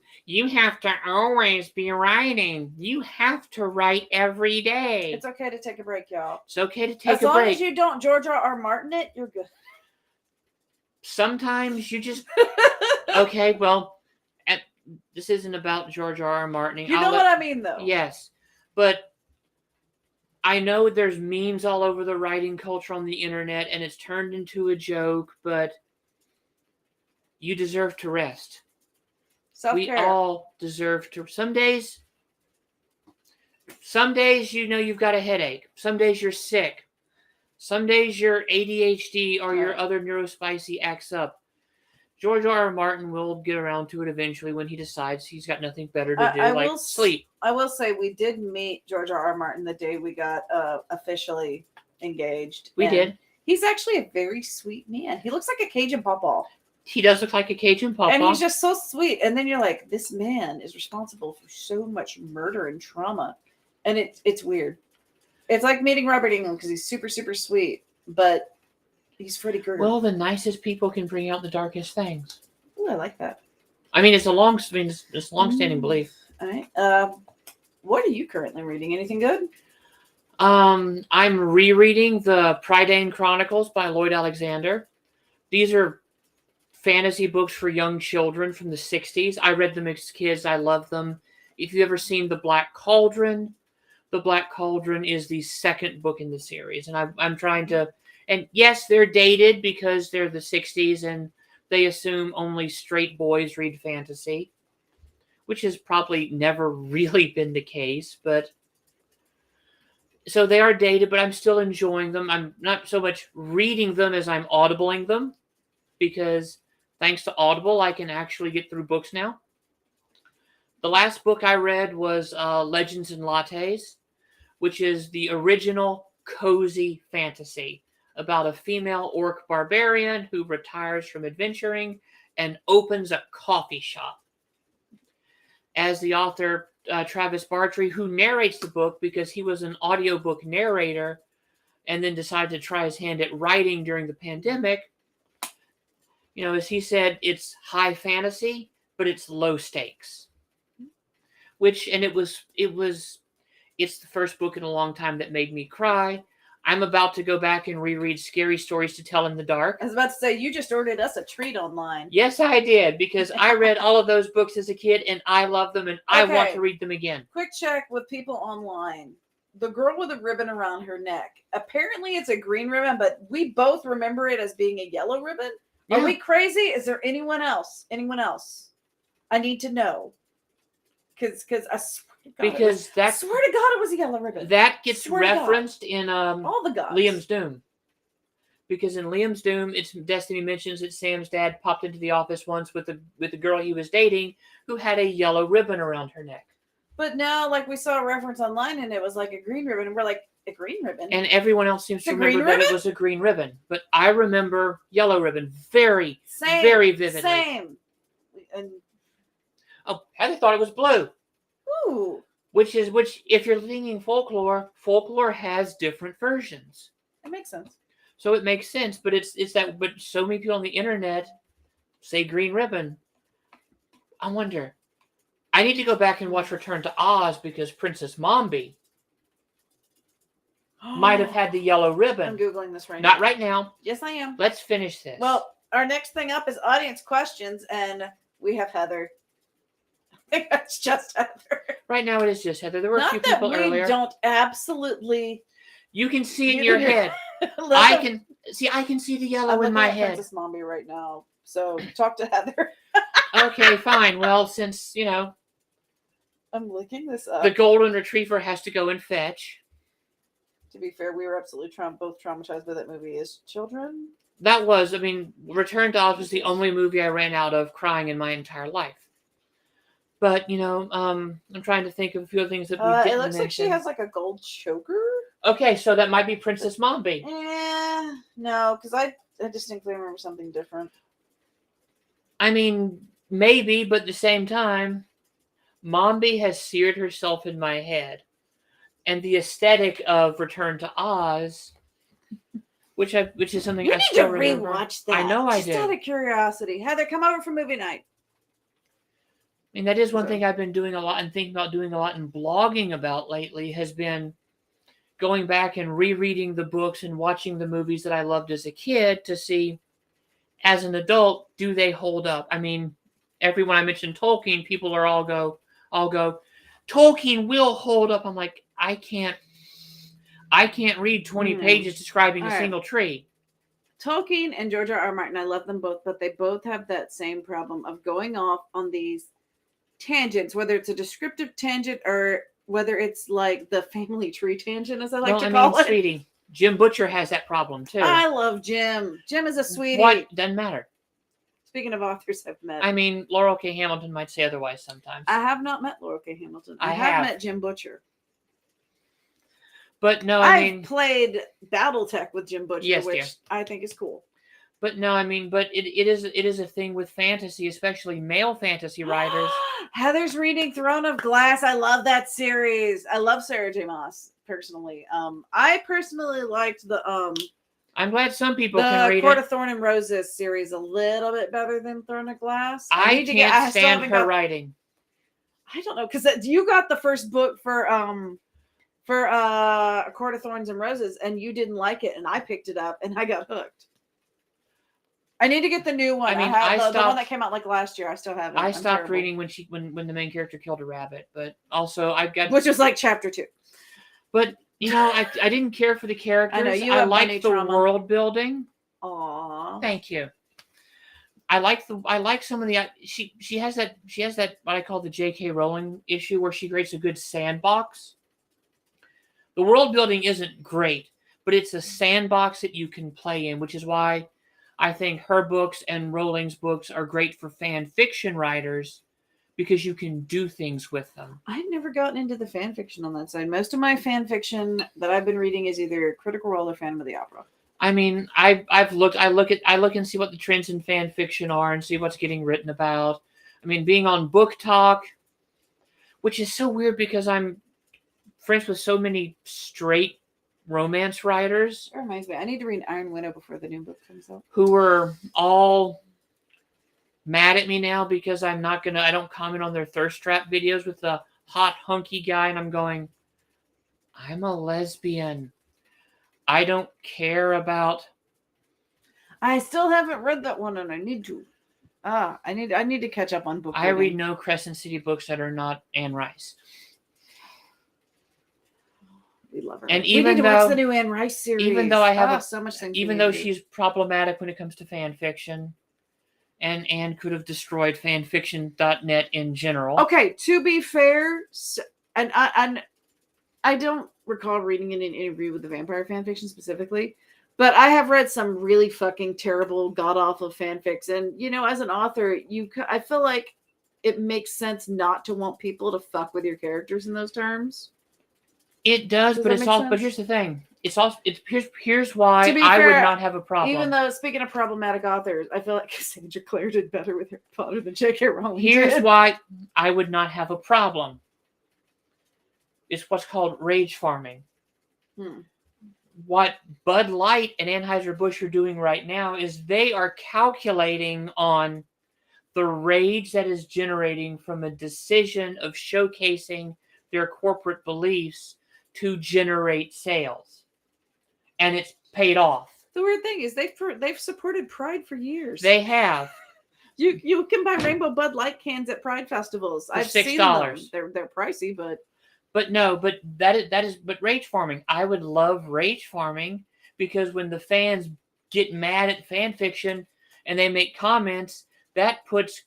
have to always be writing. You have to write every day. It's okay to take a break, y'all. It's okay to take a break. As long as you don't George R. Martin it, you're good. Sometimes you just... Okay, well, this isn't about George R. Martin. You know what I mean, though. Yes, but I know there's memes all over the writing culture on the internet, and it's turned into a joke, but you deserve to rest. Self-care. We all deserve to... Some days, you've got a headache. Some days you're sick. Some days your ADHD or your other neurospicy acts up. George R. Martin will get around to it eventually when he decides he's got nothing better to do, sleep. I will say we did meet George R. R. Martin the day we got officially engaged. We did. He's actually a very sweet man. He looks like a Cajun pawpaw. He does look like a Cajun pawpaw. And he's just so sweet. And then you're like, this man is responsible for so much murder and trauma. And it's weird. It's like meeting Robert Englund because he's super, super sweet. But he's Freddy Krueger. Well, the nicest people can bring out the darkest things. Ooh, I like that. I mean, it's a long-standing belief. All right. What are you currently reading? Anything good? I'm rereading the Prydain Chronicles by Lloyd Alexander. These are fantasy books for young children from the 60s. I read them as kids. I love them. If you've ever seen The Black Cauldron, The Black Cauldron is the second book in the series. And I'm trying to, and yes, they're dated because they're the 60s and they assume only straight boys read fantasy, which has probably never really been the case. But so they are dated, but I'm still enjoying them. I'm not so much reading them as I'm audibling them, because thanks to Audible, I can actually get through books now. The last book I read was Legends and Lattes, which is the original cozy fantasy about a female orc barbarian who retires from adventuring and opens a coffee shop. As the author, Travis Bartrey, who narrates the book because he was an audiobook narrator and then decided to try his hand at writing during the pandemic, as he said, it's high fantasy, but it's low stakes. It's the first book in a long time that made me cry. I'm about to go back and reread Scary Stories to Tell in the Dark. I was about to say, you just ordered us a treat online. Yes, I did, because I read all of those books as a kid, and I love them, and I want to read them again. Quick check with people online. The girl with a ribbon around her neck. Apparently it's a green ribbon, but we both remember it as being a yellow ribbon. Yeah. Are we crazy? Is there anyone else? I need to know. Because I swear to God, it was a yellow ribbon. That gets referenced in all the gods. Liam's Doom. Because in Liam's Doom, Destiny mentions that Sam's dad popped into the office once with the girl he was dating who had a yellow ribbon around her neck. But now, we saw a reference online and it was like a green ribbon, and we're like, a green ribbon? And everyone else seems to remember that it was a green ribbon. But I remember yellow ribbon very vividly. Same. And Heather thought it was blue. Ooh. Which, if you're leaning folklore has different versions. It makes sense. So it makes sense, but but so many people on the internet say green ribbon. I wonder. I need to go back and watch Return to Oz because Princess Mombi might have had the yellow ribbon. I'm Googling this right now. Not right now. Yes, I am. Let's finish this. Well, our next thing up is audience questions, and we have Heather. I think that's just Heather. Right now it is just Heather. There were a few people earlier. We don't absolutely. You can see it in your head. I can see the yellow in my head. Princess Mombi right now. So talk to Heather. Okay, fine. Well, since I'm looking this up. The golden retriever has to go and fetch. To be fair, we were absolutely both traumatized by that movie as children. That was, Return to Oz was the only movie I ran out of crying in my entire life. But, I'm trying to think of a few of the things that we didn't It looks mention. like she has a gold choker. Okay, so that might be Princess Mombi. No, because I distinctly remember something different. Maybe, but at the same time, Mombi has seared herself in my head. And the aesthetic of Return to Oz, which is something I still remember. You need to rewatch that. I know I do. Just out of curiosity. Heather, come over for movie night. That is one thing I've been doing a lot and thinking about doing a lot and blogging about lately has been going back and rereading the books and watching the movies that I loved as a kid to see, as an adult, do they hold up? Everyone I mentioned Tolkien, people are all go, Tolkien will hold up. I'm like, I can't read 20 pages describing a single tree. Tolkien and George R. R. Martin, I love them both, but they both have that same problem of going off on these tangents, whether it's a descriptive tangent or whether it's like the family tree tangent, as I like to call it. Sweetie, Jim Butcher has that problem too. I love Jim. Jim is a sweetie. What? Doesn't matter. Speaking of authors I've met. Laurel K. Hamilton might say otherwise sometimes. I have not met Laurel K. Hamilton. I have met Jim Butcher. But no, I've played Battletech with Jim Butcher, yes, which dear. I think is cool. But no, but it is a thing with fantasy, especially male fantasy writers. Heather's reading Throne of Glass. I love that series. I love Sarah J. Maas personally. I personally liked the I'm glad some people can read Court of Thorn and Roses series a little bit better than Throne of Glass. I can't stand her writing. I don't know, because you got the first book for Court of Thorns and Roses, and you didn't like it, and I picked it up and I got hooked. I need to get the new one. I mean, have I the one stopped- that came out like last year. I still have it. I I'm stopped terrible. reading when the main character killed a rabbit, but also I've got Which was like chapter 2. But you know, I didn't care for the characters. I know, you I have liked money the trauma. world building. Aww. Thank you. I like some of the she has that what I call the J.K. Rowling issue where she creates a good sandbox. The world building isn't great, but it's a sandbox that you can play in, which is why I think her books and Rowling's books are great for fan fiction writers because you can do things with them. I've never gotten into the fan fiction on that side. Most of my fan fiction that I've been reading is either Critical Role or Phantom of the Opera. I mean, I look and see what the trends in fan fiction are and see what's getting written about. I mean, being on Book Talk, which is so weird because I'm friends with so many straight romance writers. That reminds me, I need to read Iron Widow before the new book comes out. Who are all mad at me now because I don't comment on their thirst trap videos with the hot hunky guy, and I'm going, I'm a lesbian. I don't care about. I still haven't read that one, and I need to. I need to catch up on book. I read no Crescent City books that are not Anne Rice. We love her. And we need to watch the new Anne Rice series. Even though I have so much things. Even though she's problematic when it comes to fan fiction, and Anne could have destroyed fanfiction.net in general. Okay, to be fair, and I don't recall reading in an interview with the vampire fanfiction specifically, but I have read some really fucking terrible, god-awful fanfics. And, you know, as an author, I feel like it makes sense not to want people to fuck with your characters in those terms. It does, but it's all. Sense? But here's the thing. Here's why I would not have a problem. Even though, speaking of problematic authors, I feel like Cassandra Clare did better with Harry Potter than J.K. Rowling Here's why I would not have a problem. It's what's called rage farming. What Bud Light and Anheuser-Busch are doing right now is they are calculating on the rage that is generating from a decision of showcasing their corporate beliefs to generate sales. And it's paid off. The weird thing is they've supported Pride for years. They have. You can buy rainbow Bud Light cans at Pride festivals. For I've $6. seen them. They're pricey, but but rage farming. I would love rage farming because when the fans get mad at fan fiction and they make comments, that puts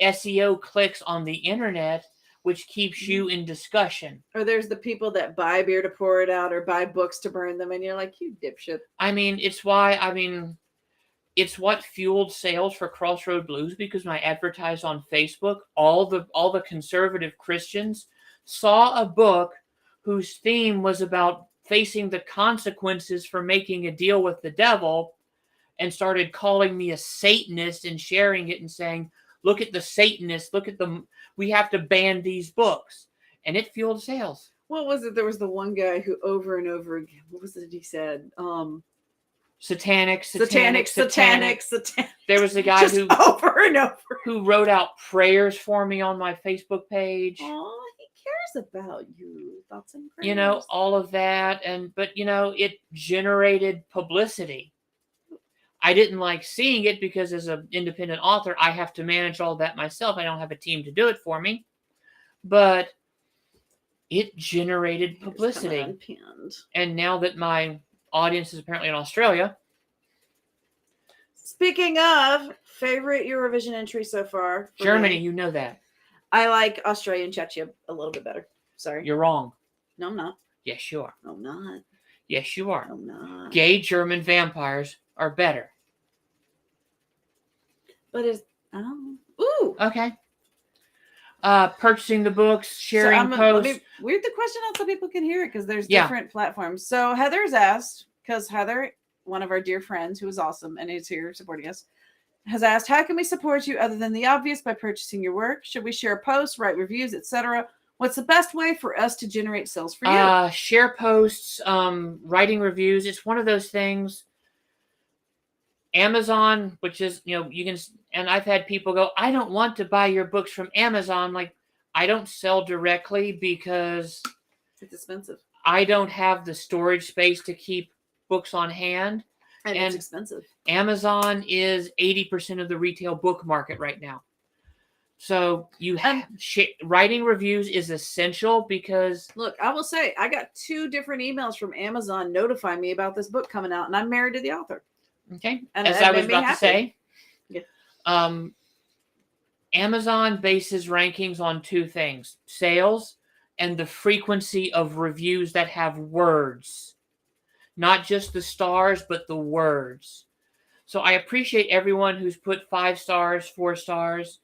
SEO clicks on the internet, which keeps you in discussion. Or there's the people that buy beer to pour it out or buy books to burn them, and you're like, you dipshit. It's what fueled sales for Crossroad Blues because when I advertised on Facebook, all the conservative Christians saw a book whose theme was about facing the consequences for making a deal with the devil and started calling me a Satanist and sharing it and saying, look at the Satanists, look at them. We have to ban these books. And it fueled sales. What was it? There was the one guy who over and over again, what was it he said? Satanic. There was a guy just who over and over who wrote out prayers for me on my Facebook page. Oh, he cares about you. Thoughts and prayers. You know, all of that. But it generated publicity. I didn't like seeing it because as an independent author, I have to manage all that myself. I don't have a team to do it for me. But it generated publicity. And now that my audience is apparently in Australia. Speaking of favorite Eurovision entry so far, Germany, you know that. I like Australian Czechia a little bit better. Sorry. You're wrong. No, I'm not. Yes, you are. No, I'm not. Yes, you are. No, I'm not. Gay German vampires are better. But ooh. Okay. Purchasing the books, sharing posts. Read the question out so people can hear it because there's different platforms. So Heather's asked, because Heather, one of our dear friends who is awesome and is here supporting us, has asked, how can we support you other than the obvious by purchasing your work? Should we share posts, write reviews, etc.? What's the best way for us to generate sales for you? Share posts, writing reviews. It's one of those things. Amazon, which is, you can, and I've had people go, I don't want to buy your books from Amazon. Like, I don't sell directly because it's expensive. I don't have the storage space to keep books on hand. And it's expensive. Amazon is 80% of the retail book market right now. So writing reviews is essential because... Look, I will say, I got 2 different emails from Amazon notifying me about this book coming out, and I'm married to the author. Okay. And as it I made was me about to happy. say, Amazon bases rankings on 2 things: sales and the frequency of reviews that have words. Not just the stars, but the words. So I appreciate everyone who's put 5 stars, 4 stars,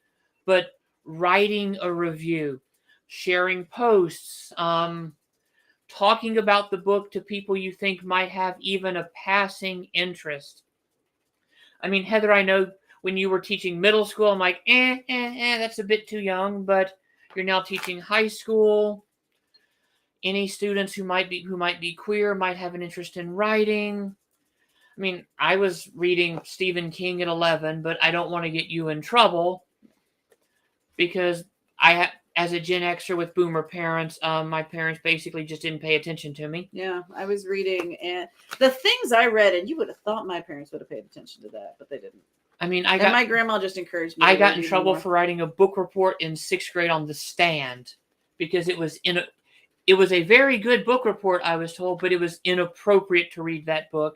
but writing a review, sharing posts, talking about the book to people you think might have even a passing interest. I mean, Heather, I know when you were teaching middle school, I'm like, that's a bit too young, but you're now teaching high school. Any students who might be queer might have an interest in writing. I mean, I was reading Stephen King at 11, but I don't want to get you in trouble because as a Gen Xer with boomer parents, my parents basically just didn't pay attention to me. Yeah, I was reading, and the things I read, and you would have thought my parents would have paid attention to that, but they didn't. I mean, my grandma just encouraged me. I got in trouble for writing a book report in 6th grade on The Stand because it was a very good book report, I was told, but it was inappropriate to read that book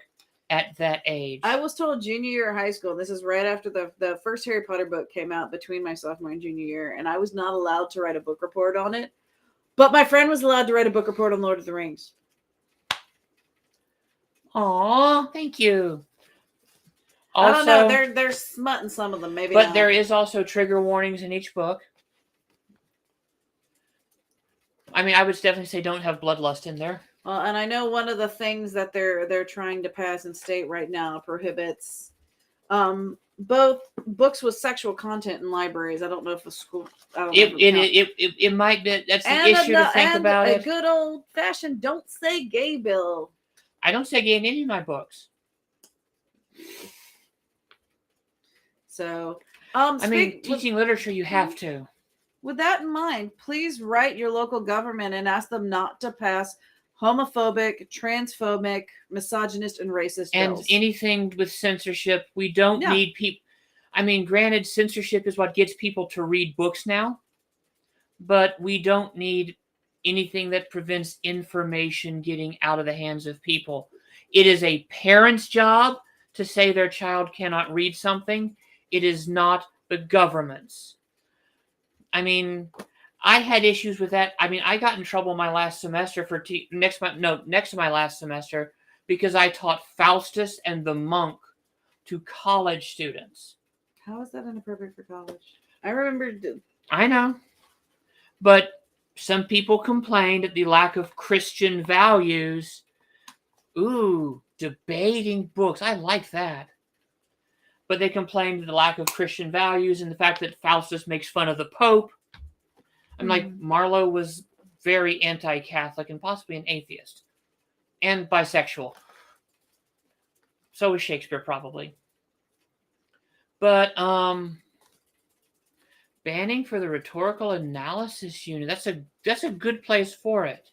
at that age. I was told junior year of high school, this is right after the first Harry Potter book came out between my sophomore and junior year, and I was not allowed to write a book report on it, but my friend was allowed to write a book report on Lord of the Rings. Aw, thank you. Also, I don't know, they're smutting some of them, maybe but not. There is also trigger warnings in each book. I mean, I would definitely say don't have bloodlust in there. Well, and I know one of the things that they're trying to pass in state right now prohibits both books with sexual content in libraries. I don't know if the school. It might be. That's the issue to think about. A good old fashioned "don't say gay" bill. I don't say gay in any of my books. So, teaching literature, you have to. With that in mind, please write your local government and ask them not to pass homophobic, transphobic, misogynist, and racist bills. And anything with censorship. We don't need people. I mean, granted, censorship is what gets people to read books now, but we don't need anything that prevents information getting out of the hands of people. It is a parent's job to say their child cannot read something. It is not the government's. I mean, I had issues with that. I mean, I got in trouble my last semester for next to my last semester because I taught Faustus and the Monk to college students. How is that inappropriate for college? I remember. I know, but some people complained at the lack of Christian values. Ooh, debating books. I like that. But they complained of the lack of Christian values and the fact that Faustus makes fun of the Pope. I'm like, Marlowe was very anti-Catholic and possibly an atheist. And bisexual. So was Shakespeare, probably. But, banning for the rhetorical analysis unit, that's a good place for it.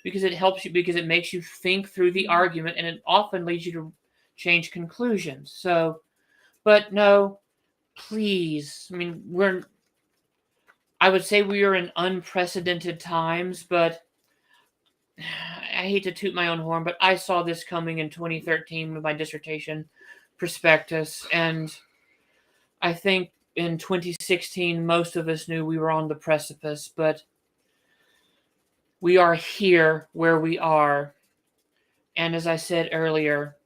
Because it helps you, because it makes you think through the argument, and it often leads you to change conclusions. So, but no, please. I mean, I would say we are in unprecedented times, but I hate to toot my own horn, but I saw this coming in 2013 with my dissertation prospectus, and I think in 2016, most of us knew we were on the precipice, but we are here where we are. And as I said earlier,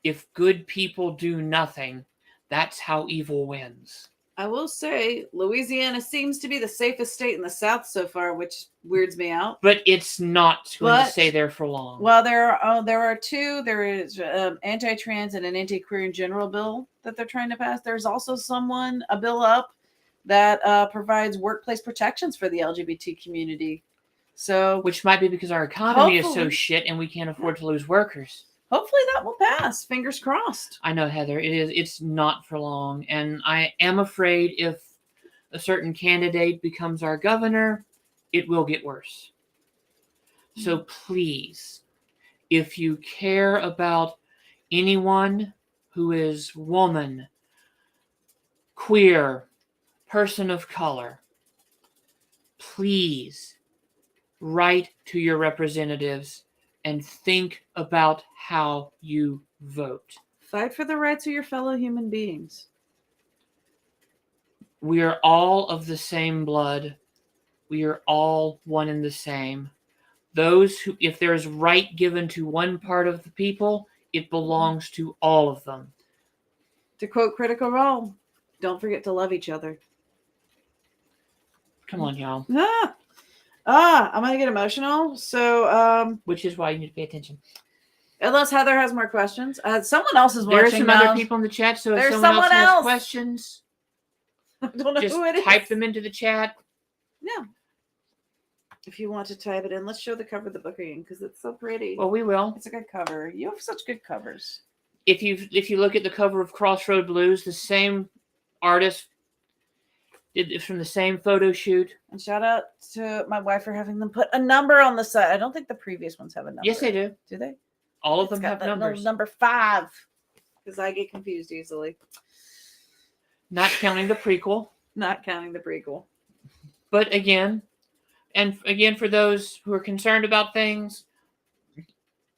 if good people do nothing, that's how evil wins. I will say, Louisiana seems to be the safest state in the South so far, which weirds me out. But it's not going to stay there for long. Well, there are 2. There is anti-trans and an anti-queer in general bill that they're trying to pass. There's also a bill up that provides workplace protections for the LGBT community. So, which might be because our economy is so shit and we can't afford to lose workers. Hopefully that will pass. Fingers crossed. I know, Heather. It's not for long. And I am afraid if a certain candidate becomes our governor, it will get worse. So please, if you care about anyone who is woman, queer, person of color, please write to your representatives and think about how you vote. Fight for the rights of your fellow human beings. We are all of the same blood. We are all one and the same. Those who, if there is right given to one part of the people, it belongs to all of them. To quote Critical Role, don't forget to love each other. Come on, y'all. I'm gonna get emotional. So, Which is why you need to pay attention. unless Heather has more questions, someone else is There are watching some now. other people in the chat, so if There's someone else has else. questions, I don't know just who it is. type them into the chat. Yeah. If you want to type it in, let's show the cover of the book again because it's so pretty. Well, we will. It's a good cover. You have such good covers. If you look at the cover of Crossroad Blues, the same artist did it from the same photo shoot. And shout out to my wife for having them put a number on the side. I don't think the previous ones have a number. Yes, they do. Do they? All of them have numbers. Number 5, because I get confused easily. Not counting the prequel. Not counting the prequel. But again, for those who are concerned about things,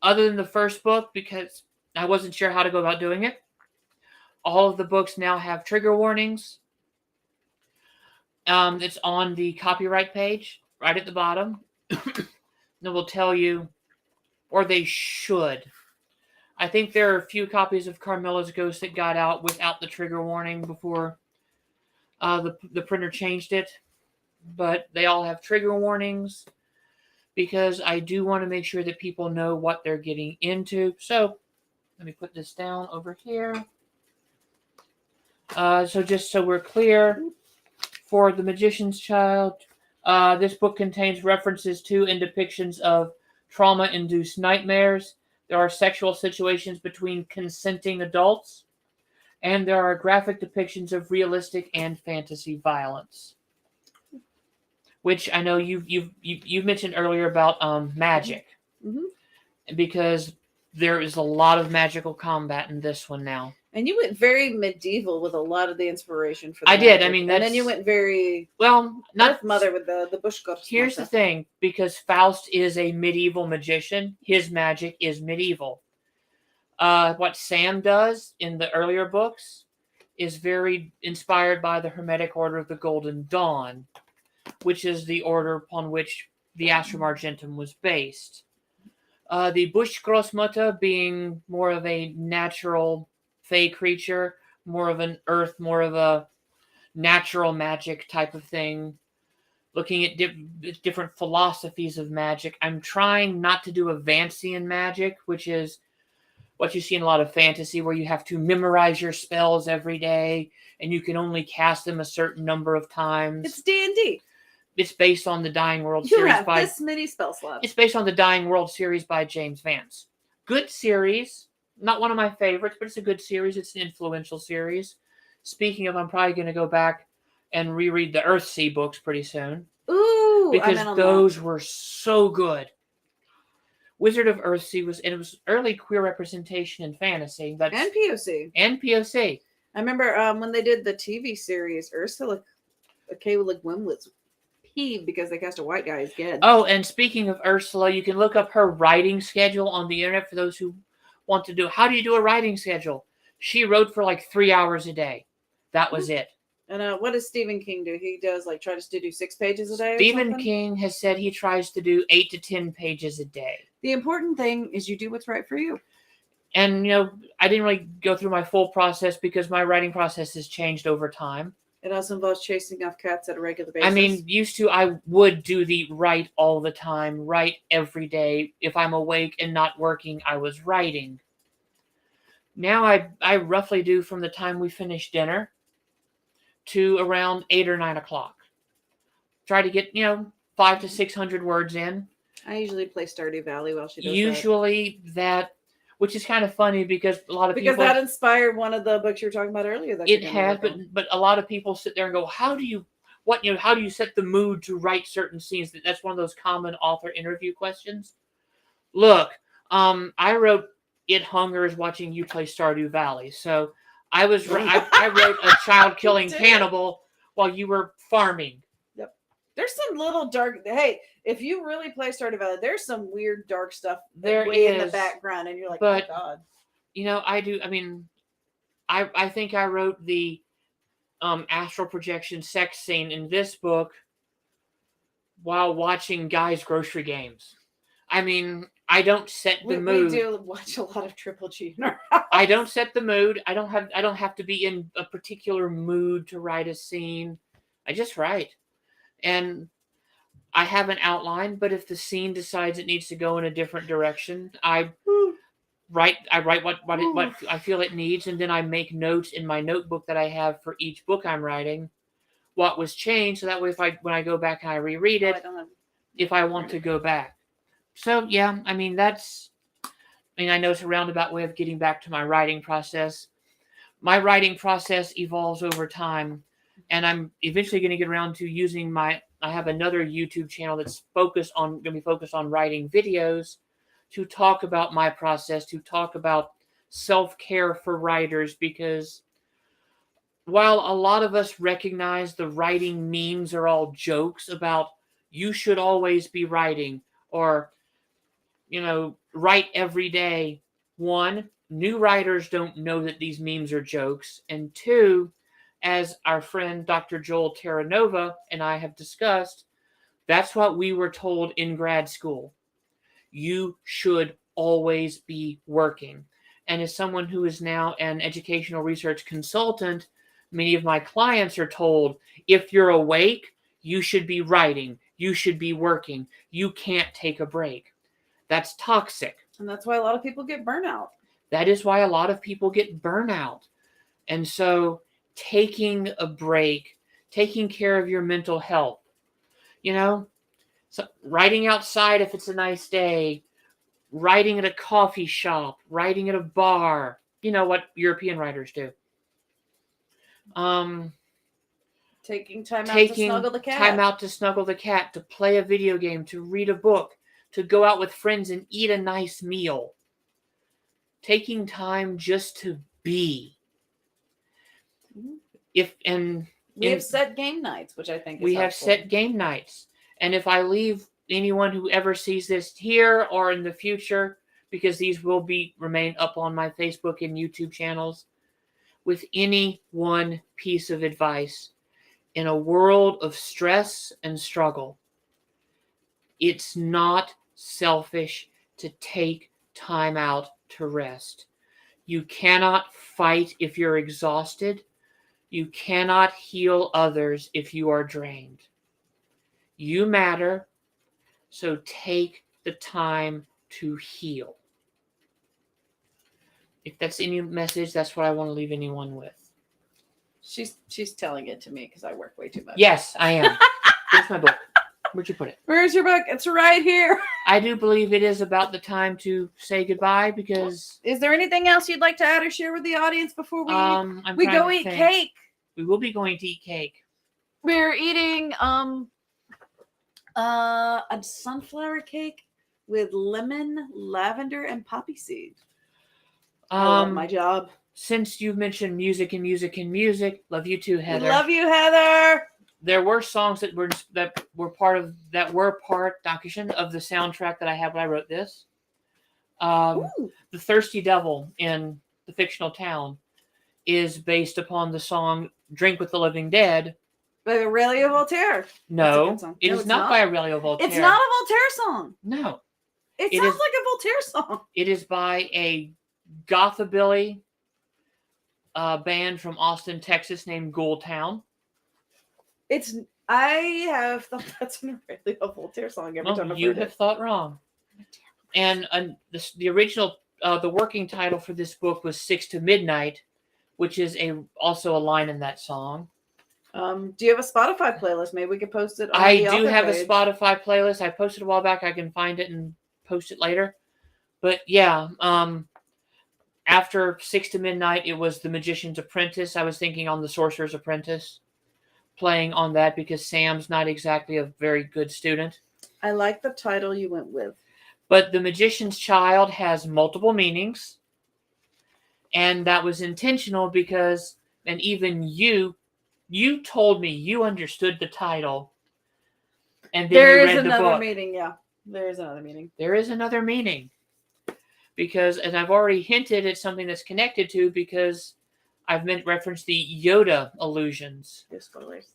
other than the first book, because I wasn't sure how to go about doing it, all of the books now have trigger warnings. It's on the copyright page, right at the bottom. It will tell you, or they should. I think there are a few copies of Carmilla's Ghost that got out without the trigger warning before the printer changed it. But they all have trigger warnings because I do want to make sure that people know what they're getting into. So let me put this down over here. So just so we're clear, for The Magician's Child, this book contains references to and depictions of trauma-induced nightmares. There are sexual situations between consenting adults, and there are graphic depictions of realistic and fantasy violence. Which I know you've mentioned earlier about magic, because there is a lot of magical combat in this one now. And you went very medieval with a lot of the inspiration for. I did. I mean, and then you went very not Mother with the bush goddess. Here's the thing: because Faust is a medieval magician, his magic is medieval. What Sam does in the earlier books is very inspired by the Hermetic Order of the Golden Dawn, which is the order upon which the Astrum Argentum was based. The Bush Großmutter being more of a natural fey creature, more of an earth, more of a natural magic type of thing, looking at different philosophies of magic. I'm trying not to do a Vancian magic, which is what you see in a lot of fantasy, where you have to memorize your spells every day, and you can only cast them a certain number of times. It's D&D. It's based on the Dying World You series have this many spell slots. It's based on the Dying World series by James Vance. Good series. Not one of my favorites, but it's a good series. It's an influential series. Speaking of, I'm probably going to go back and reread the Earthsea books pretty soon. Ooh, because those were so good. Wizard of Earthsea it was early queer representation in fantasy. And POC. I remember when they did the TV series, Ursula K. Le Guin was peeved because they cast a white guy as Ged. Oh, and speaking of Ursula, you can look up her writing schedule on the internet for those who want to do. How do you do a writing schedule? She wrote for like 3 hours a day. That was it. And what does Stephen King do? He does tries to do 6 pages a day. Stephen King has said he tries to do 8 to 10 pages a day. The important thing is you do what's right for you. And I didn't really go through my full process because my writing process has changed over time. It also involves chasing off cats at a regular basis. I mean, used to, I would do the write all the time, write every day. If I'm awake and not working, I was writing. Now I roughly do from the time we finish dinner to around 8 or 9 o'clock. Try to get, 500 to 600 words in. I usually play Stardew Valley while she does usually that. Which is kind of funny because a lot of people... Because that inspired one of the books you were talking about earlier. It has, but a lot of people sit there and go, how do you set the mood to write certain scenes? That's one of those common author interview questions. Look, I wrote it hungers watching you play Stardew Valley. So I wrote a child killing cannibal while you were farming. Yep. There's some little dark. Hey, if you really play Stardew Valley, there's some weird dark stuff in the background, and you're like, oh God. You know, I mean, I think I wrote the astral projection sex scene in this book while watching guys' grocery games. I mean, I don't set the mood. We do watch a lot of Triple G in our house. I don't set the mood. I don't have to be in a particular mood to write a scene. I just write. And I have an outline, but if the scene decides it needs to go in a different direction, I write what I feel it needs, and then I make notes in my notebook that I have for each book I'm writing, what was changed, so that way when I go back and I reread it, if I want to go back. So yeah, I mean I know it's a roundabout way of getting back to my writing process. My writing process evolves over time, and I'm eventually going to get around to using I have another YouTube channel that's going to be focused on writing videos to talk about my process, to talk about self-care for writers, because while a lot of us recognize the writing memes are all jokes about you should always be writing, or write every day. One, new writers don't know that these memes are jokes. And two, as our friend Dr. Joel Terranova and I have discussed, that's what we were told in grad school. You should always be working. And as someone who is now an educational research consultant, many of my clients are told, if you're awake, you should be writing. You should be working. You can't take a break. That's toxic. And that's why a lot of people get burnout. That is why a lot of people get burnout. And so taking a break, taking care of your mental health, so writing outside if it's a nice day, writing at a coffee shop, writing at a bar, what European writers do. Taking time out to snuggle the cat. Time out to snuggle the cat, to play a video game, to read a book, to go out with friends and eat a nice meal. Taking time just to be. We have set game nights, which I think is helpful. Have set game nights. And if I leave anyone who ever sees this here or in the future, because these will remain up on my Facebook and YouTube channels, with any one piece of advice, in a world of stress and struggle, it's not selfish to take time out to rest. You cannot fight if you're exhausted. You cannot heal others if you are drained. You matter, so take the time to heal. If that's any message, that's what I want to leave anyone with. She's telling it to me because I work way too much. Yes, I am. Here's my book. Where'd you put it? Where's your book? It's right here. I do believe it is about the time to say goodbye, because... Is there anything else you'd like to add or share with the audience before we go eat cake? We will be going to eat cake. We're eating a sunflower cake with lemon, lavender, and poppy seed. I love my job. Since you've mentioned music, love you too, Heather. Love you, Heather. There were songs that were part of the soundtrack that I had when I wrote this. The Thirsty Devil in the fictional town is based upon the song "Drink with the Living Dead" by Aurelio Voltaire. No, it is not by Aurelio Voltaire. It's not a Voltaire song. No, it sounds like a Voltaire song. It is by a gothabilly band from Austin, Texas, named Ghoul Town. I have thought that's an Aurelio Voltaire song every time I've heard it. You have thought wrong. And the original, the working title for this book was 6 to Midnight, which is also a line in that song. Do you have a Spotify playlist? Maybe we could post it on I the do have page. A Spotify playlist. I posted a while back. I can find it and post it later. But yeah, after 6 to Midnight, it was The Magician's Apprentice. I was thinking on The Sorcerer's Apprentice, playing on that because Sam's not exactly a very good student. I like the title you went with. But The Magician's Child has multiple meanings. And that was intentional because, and even you told me you understood the title, and then There you is read the another book. meaning, yeah. There is another meaning. There is another meaning. Because, and I've already hinted at something that's connected to, because I've referenced the Yoda illusions. No spoilers.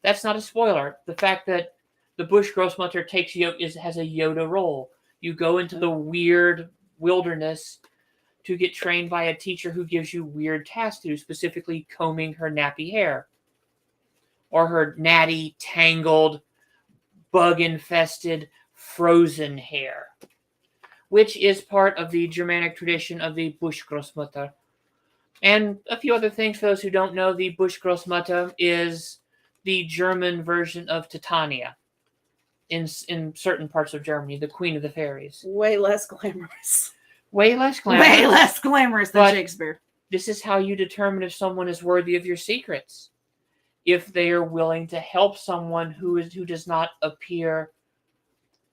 That's not a spoiler. The fact that the Bush Grossmutter has a Yoda role. You go into the weird wilderness to get trained by a teacher who gives you weird tasks to do, specifically combing her nappy hair. Or her natty, tangled, bug-infested, frozen hair. Which is part of the Germanic tradition of the Bush Grossmutter. And a few other things for those who don't know, the Bush Grossmutter is the German version of Titania in certain parts of Germany, the Queen of the Fairies. Way less glamorous. Way less glamorous. Way less glamorous than Shakespeare. This is how you determine if someone is worthy of your secrets. If they are willing to help someone who does not appear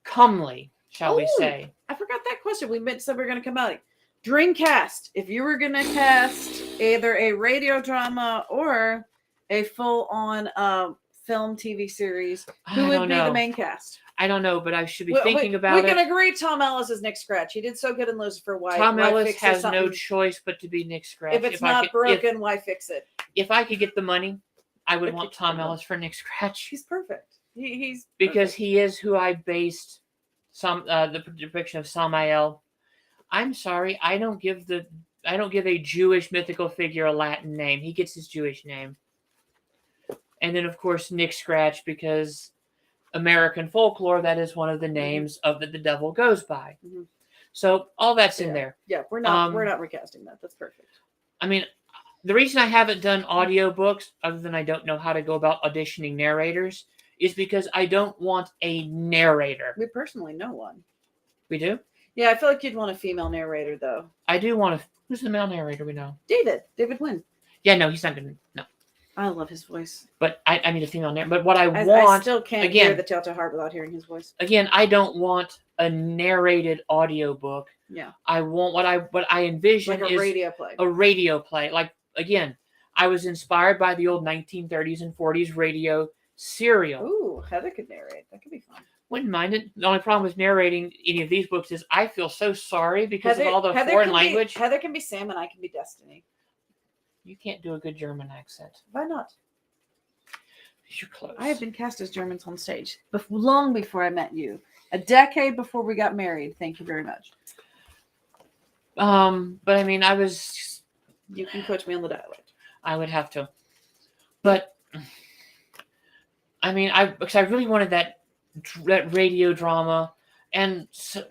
comely, shall we say. I forgot that question. We said we were going to come out. Dream cast. If you were going to cast either a radio drama or a full-on film TV series, who would be the main cast? I don't know, but I should be thinking about it. We can agree Tom Ellis is Nick Scratch. He did so good in Lucifer. Why? Tom Ellis has no choice but to be Nick Scratch. If it's not broken, why fix it? If I could get the money, I would want Tom Ellis for Nick Scratch. He's perfect. He's because perfect. He is who I based the depiction of Samael. I'm sorry, I don't give a Jewish mythical figure a Latin name. He gets his Jewish name. And then of course Nick Scratch, because American folklore, that is one of the names of that the devil goes by. Mm-hmm. So all that's in there. Yeah, we're not recasting that. That's perfect. I mean, the reason I haven't done audiobooks, other than I don't know how to go about auditioning narrators, is because I don't want a narrator. We personally know one. We do? Yeah, I feel like you'd want a female narrator, though. I do want a... Who's the male narrator we know? David Wynn. Yeah, no, he's not going to... No. I love his voice. But I need a female narrator. But what I want... I still can't hear the Telltale Heart without hearing his voice. Again, I don't want a narrated audiobook. Yeah. I want... What I envision like is... radio play. A radio play. Like, again, I was inspired by the old 1930s and 40s radio serial. Ooh, Heather could narrate. That could be fun. Wouldn't mind it. The only problem with narrating any of these books is I feel so sorry because of all the foreign language. Heather can be Sam and I can be Destiny. You can't do a good German accent. Why not? You're close. I have been cast as Germans on stage long before I met you. A decade before we got married. Thank you very much. But I mean, I was... You can coach me on the dialect. I would have to. But... I mean, because I really wanted that radio drama, and so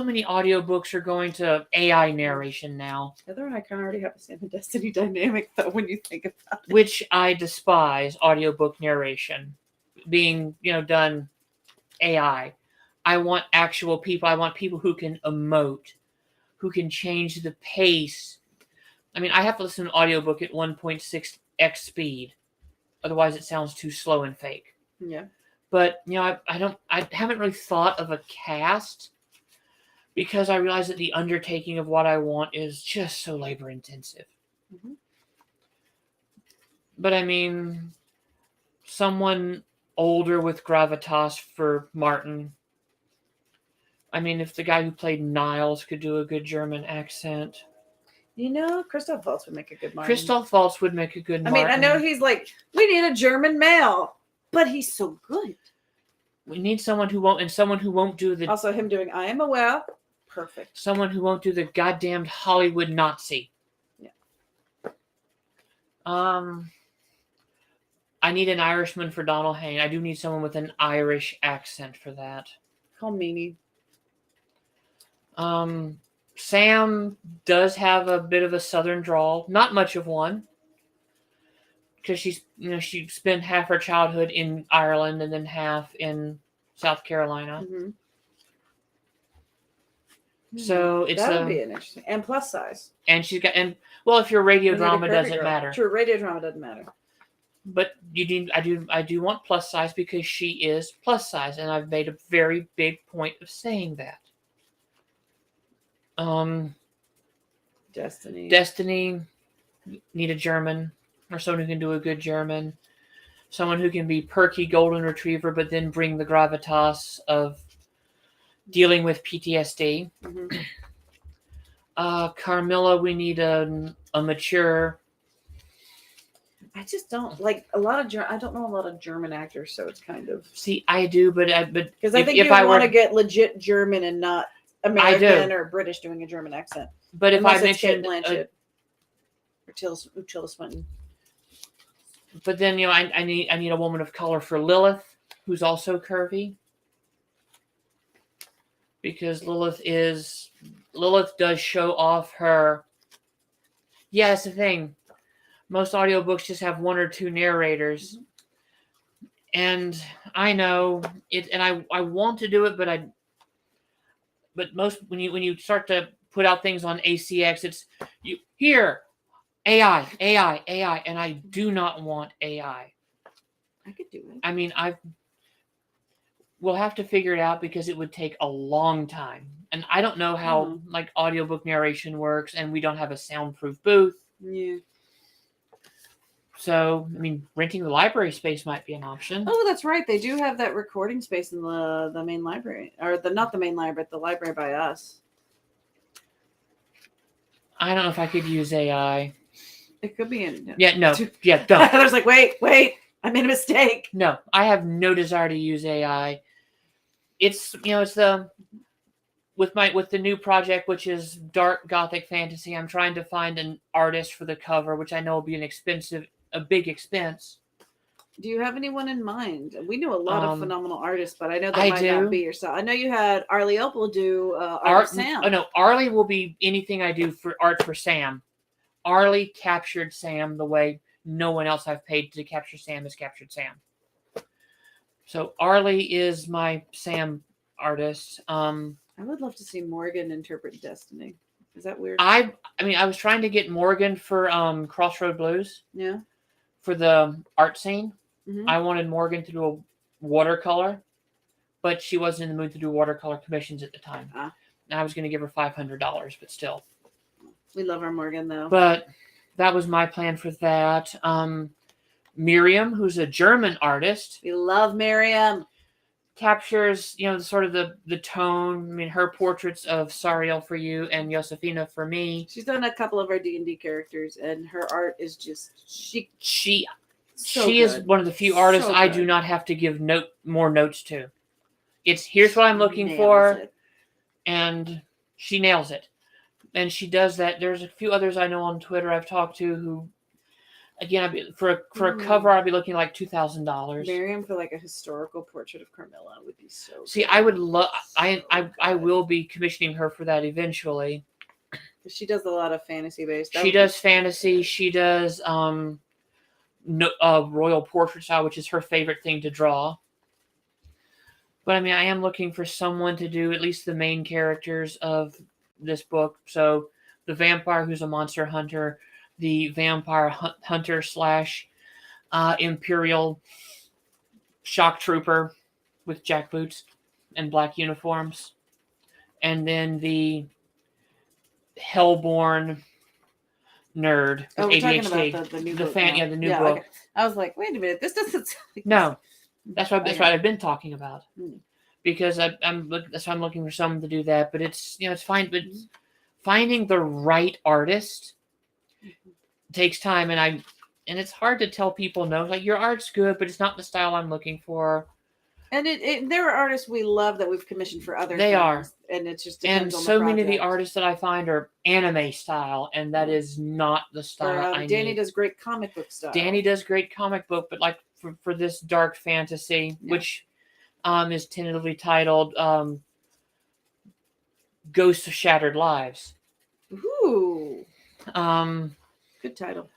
many audiobooks are going to AI narration now. Heather and I kind of already have a Sam and Destiny dynamic, though, when you think about it. Which I despise, audiobook narration being, done AI. I want actual people. I want people who can emote, who can change the pace. I mean, I have to listen to an audiobook at 1.6x speed. Otherwise, it sounds too slow and fake. Yeah. But, I haven't really thought of a cast because I realize that the undertaking of what I want is just so labor intensive. Mm-hmm. But I mean, someone older with gravitas for Martin. I mean, if the guy who played Niles could do a good German accent. Christoph Waltz would make a good Martin. Christoph Waltz would make a good Martin. I mean, I know he's like, we need a German male, but he's so good. We need someone who won't do the... Also, him doing I Am Aware, perfect. Someone who won't do the goddamned Hollywood Nazi. Yeah. I need an Irishman for Donald Hayne. I do need someone with an Irish accent for that. Call Meanie. Sam does have a bit of a southern drawl. Not much of one. Because she spent half her childhood in Ireland and then half in South Carolina. Mm-hmm. So that would be an interesting, and plus size. And she's got, if your radio drama doesn't matter. True, radio drama doesn't matter. But I do want plus size because she is plus size, and I've made a very big point of saying that. Destiny. Need a German or someone who can do a good German. Someone who can be perky golden retriever, but then bring the gravitas of dealing with PTSD. Mm-hmm. Carmilla, we need a mature. I just don't like a lot of I don't know a lot of German actors, so it's kind of See, I do, but because I think you want to get legit German and not American or British doing a German accent. But if Unless I it's Kate mentioned, Blanchett or Tilda Swinton. But then I need a woman of color for Lilith, who's also curvy, because Lilith does show off her. Yeah, that's the thing. Most audiobooks just have one or two narrators. Mm-hmm. And I know it, and I want to do it, but most when you start to put out things on ACX, it's you here AI, and I do not want AI. I could do it. I mean, we'll have to figure it out because it would take a long time, and I don't know how like audiobook narration works, and we don't have a soundproof booth. Yeah. So, I mean, renting the library space might be an option. Oh, that's right. They do have that recording space in the main library, or not the main library, but the library by us. I don't know if I could use AI. It could be in. Yeah, no. Yeah, don't. I was like, wait, I made a mistake. No, I have no desire to use AI. It's with the new project, which is dark gothic fantasy. I'm trying to find an artist for the cover, which I know will be a big expense. Do you have anyone in mind? We knew a lot of phenomenal artists, but I know that might not be yourself. I know you had Arlie Opal do art for Sam. Oh no, Arlie will be anything I do for art for Sam. Arlie captured Sam the way no one else I've paid to capture Sam has captured Sam. So Arlie is my Sam artist. I would love to see Morgan interpret Destiny. Is that weird? I was trying to get Morgan for Crossroad Blues. Yeah. For the art scene. Mm-hmm. I wanted Morgan to do a watercolor, but she wasn't in the mood to do watercolor commissions at the time. And I was going to give her $500, but still. We love our Morgan, though. But that was my plan for that. Miriam, who's a German artist. We love Miriam. Captures, sort of the tone. I mean, her portraits of Sariel for you and Josefina for me. She's done a couple of our D&D characters, and her art is just she is one of the few artists I do not have to give more notes to. It's here's what I'm looking for, and she nails it. And she does that. There's a few others I know on Twitter I've talked to who, again, for a cover, I'd be looking like $2,000. Miriam for like a historical portrait of Carmilla would be so. See, good. I would love. I will be commissioning her for that eventually. She does a lot of fantasy based. She does fantasy. She does royal portrait style, which is her favorite thing to draw. But I mean, I am looking for someone to do at least the main characters of this book. So the vampire who's a monster hunter, the vampire hunter / imperial shock trooper with jackboots and black uniforms, and then the hellborn nerd with ADHD. About the new book. The new book. Okay. I was like, wait a minute, this doesn't. No, that's what I've been talking about. Because that's why I'm looking for someone to do that. But it's it's fine. But finding the right artist takes time, and it's hard to tell people no. Like, your art's good, but it's not the style I'm looking for. And there are artists we love that we've commissioned for other. They things, are, and it's just depends and on so the many of the artists that I find are anime style, and that is not the style I need. Danny does great comic book style. Danny does great comic book, but like for this dark fantasy, which is tentatively titled Ghosts of Shattered Lives. Ooh. Good title.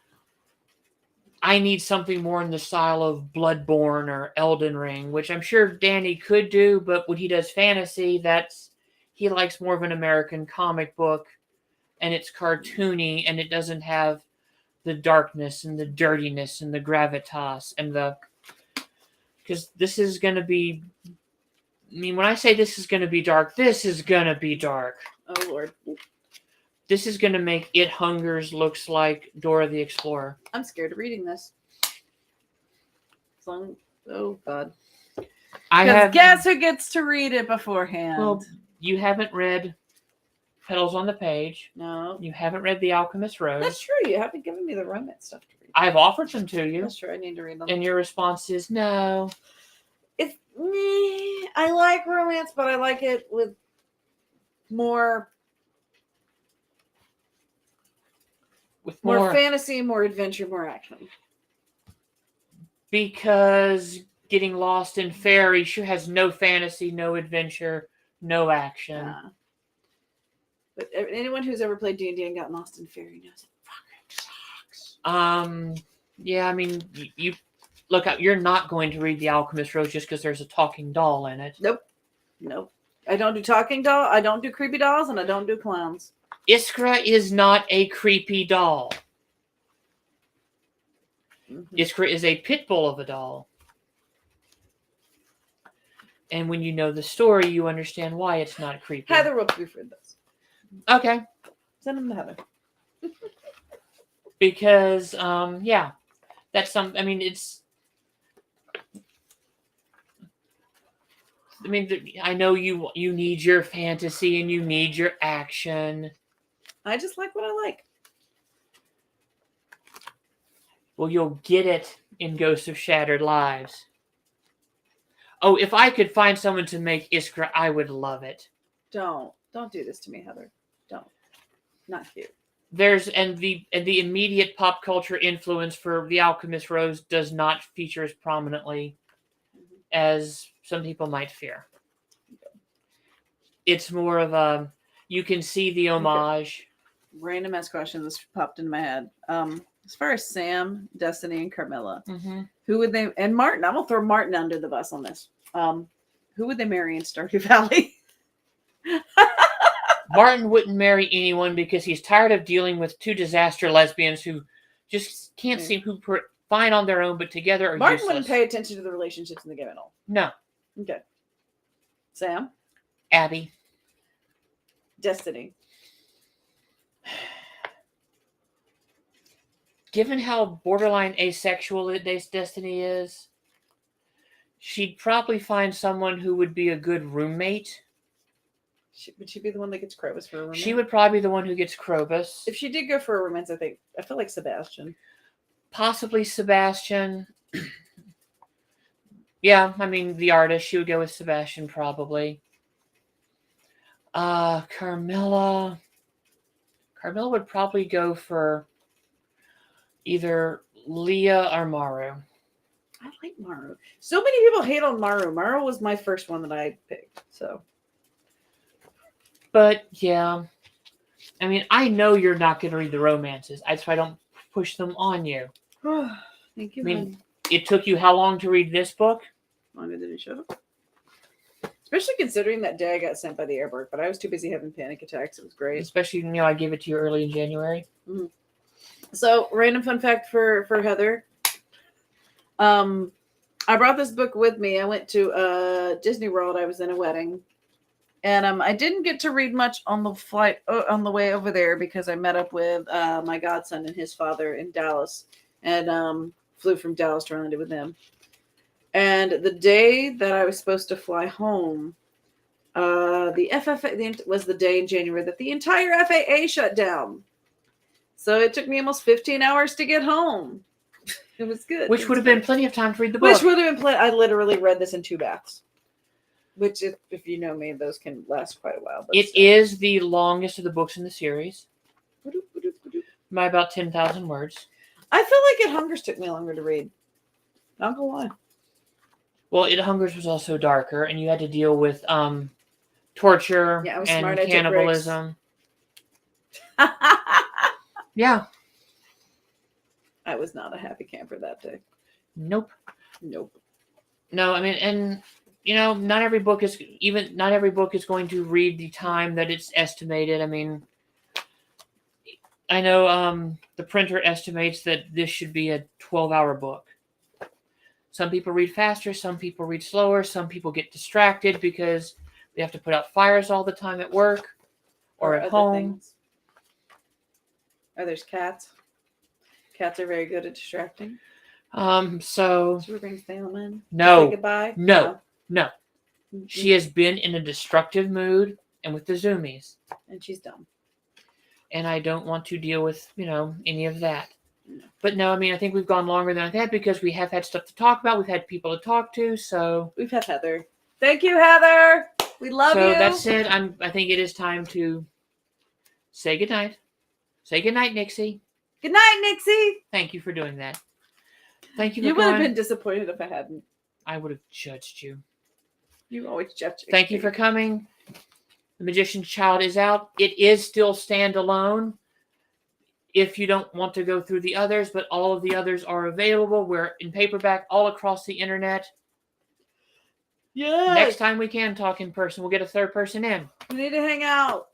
I need something more in the style of Bloodborne or Elden Ring, which I'm sure Danny could do, but when he does fantasy, he likes more of an American comic book, and it's cartoony, and it doesn't have the darkness and the dirtiness and the gravitas and because this is going to be, when I say this is going to be dark, this is going to be dark. Oh, Lord. This is going to make It Hungers looks like Dora the Explorer. I'm scared of reading this. Oh, God. Guess who gets to read it beforehand? Well, you haven't read Petals on the Page. No. You haven't read The Alchemist Rose. That's true. You haven't given me the romance stuff to read. I've offered them to you. That's true. I need to read them. And your response is no. It's I like romance, but I like it with more fantasy, more adventure, more action. Because getting lost in fairy sure has no fantasy, no adventure, no action. But anyone who's ever played D&D and gotten lost in fairy knows it fucking sucks. Yeah, I mean, you look out. You're not going to read The Alchemist Rose just because there's a talking doll in it. Nope. I don't do talking doll. I don't do creepy dolls, and I don't do clowns. Iskra is not a creepy doll. Mm-hmm. Iskra is a pit bull of a doll. And when you know the story, you understand why it's not creepy. Heather will proofread those. Okay. Send them to Heather. Because, yeah. That's some, I mean, it's... I mean, I know you need your fantasy and you need your action. I just like what I like. Well, you'll get it in Ghosts of Shattered Lives. Oh, if I could find someone to make Iskra, I would love it. Don't do this to me, Heather. Don't. Not cute. There's and the immediate pop culture influence for The Alchemist Rose does not feature as prominently as some people might fear. It's more of a you can see the homage. Okay. Random ass question that's popped into my head. As far as Sam, Destiny, and Carmilla, who would they and Martin? I'm gonna throw Martin under the bus on this. Who would they marry in Stardew Valley? Martin wouldn't marry anyone because he's tired of dealing with two disaster lesbians who just can't seem who fine on their own, but together are Martin useless. wouldn't pay attention to the relationships in the game at all. No. Okay. Sam? Abby. Destiny. Given how borderline asexual Destiny is, she'd probably find someone who would be a good roommate. Would she be the one that gets Krobus for a roommate? She would probably be the one who gets Krobus. If she did go for a romance, I feel like Sebastian. Possibly Sebastian. Yeah, I mean, the artist, she would go with Sebastian probably. Carmilla. Carmilla would probably go for either Leah or Maru. I like Maru. So many people hate on Maru. Maru was my first one that I picked, so. But, yeah. I mean, I know you're not going to read the romances. That's why I don't push them on you. Thank you. I mean, it took you how long to read this book? Longer than it should have. Especially considering that day I got sent by the airport, but I was too busy having panic attacks. It was great. Especially, I gave it to you early in January. Mm-hmm. So, random fun fact for Heather. I brought this book with me. I went to Disney World. I was in a wedding. And I didn't get to read much on the flight on the way over there because I met up with my godson and his father in Dallas and flew from Dallas to Orlando with them. And the day that I was supposed to fly home, the FFA was the day in January that the entire FAA shut down. So it took me almost 15 hours to get home. It was good. Which would have been plenty of time to read the book. Which would have been plenty. I literally read this in 2 baths. Which, if you know me, those can last quite a while. But it is the longest of the books in the series. By about 10,000 words. I feel like It Hungers took me longer to read. Not gonna lie. Well, It Hungers was also darker, and you had to deal with torture and cannibalism. Yeah. I was not a happy camper that day. Nope. No, I mean, and not every book is going to read the time that it's estimated. I mean, I know the printer estimates that this should be a 12-hour book. Some people read faster, some people read slower, some people get distracted because they have to put out fires all the time at work or at home. Things. Oh, there's cats. Cats are very good at distracting. So Should we bring Salem in? to No. say goodbye? No. Mm-mm. She has been in a destructive mood and with the zoomies. And she's dumb. And I don't want to deal with, any of that. No. But no, I mean, I think we've gone longer than I thought because we have had stuff to talk about. We've had people to talk to, so. We've had Heather. Thank you, Heather. We love you. So that said, I think it is time to say goodnight. Say goodnight, Nixie. Good night, Nixie. Thank you for doing that. Thank you for You would have coming. been disappointed if I hadn't. I would have judged you. You always judge. Thank you for coming. The Magician's Child is out. It is still standalone if you don't want to go through the others, but all of the others are available. We're in paperback all across the internet. Yeah. Next time we can talk in person, we'll get a third person in. We need to hang out.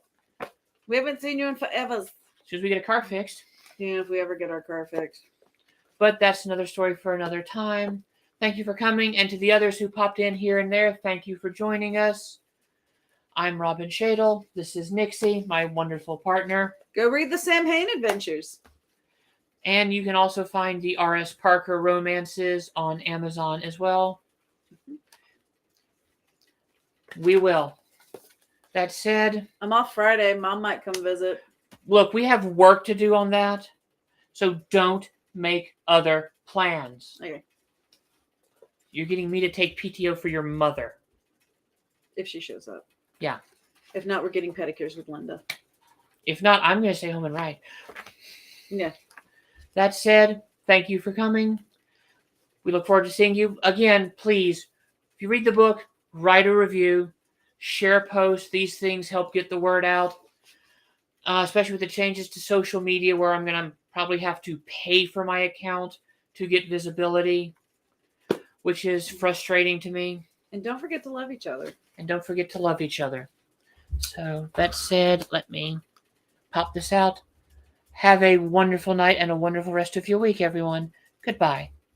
We haven't seen you in forever. As soon as we get a car fixed. Yeah, if we ever get our car fixed. But that's another story for another time. Thank you for coming. And to the others who popped in here and there, thank you for joining us. I'm Robin Shadle. This is Nixie, my wonderful partner. Go read the Sam Hain adventures. And you can also find the R.S. Parker romances on Amazon as well. We will. That said, I'm off Friday. Mom might come visit. look, we have work to do on that. So don't make other plans. Okay. You're getting me to take PTO for your mother. If she shows up. Yeah. If not, we're getting pedicures with Linda. If not, I'm going to stay home and write. Yeah. That said, thank you for coming. We look forward to seeing you. Again, please, if you read the book, write a review, share a post. These things help get the word out, especially with the changes to social media where I'm going to probably have to pay for my account to get visibility, which is frustrating to me. And don't forget to love each other. And don't forget to love each other. So that said, let me pop this out. Have a wonderful night and a wonderful rest of your week, everyone. Goodbye.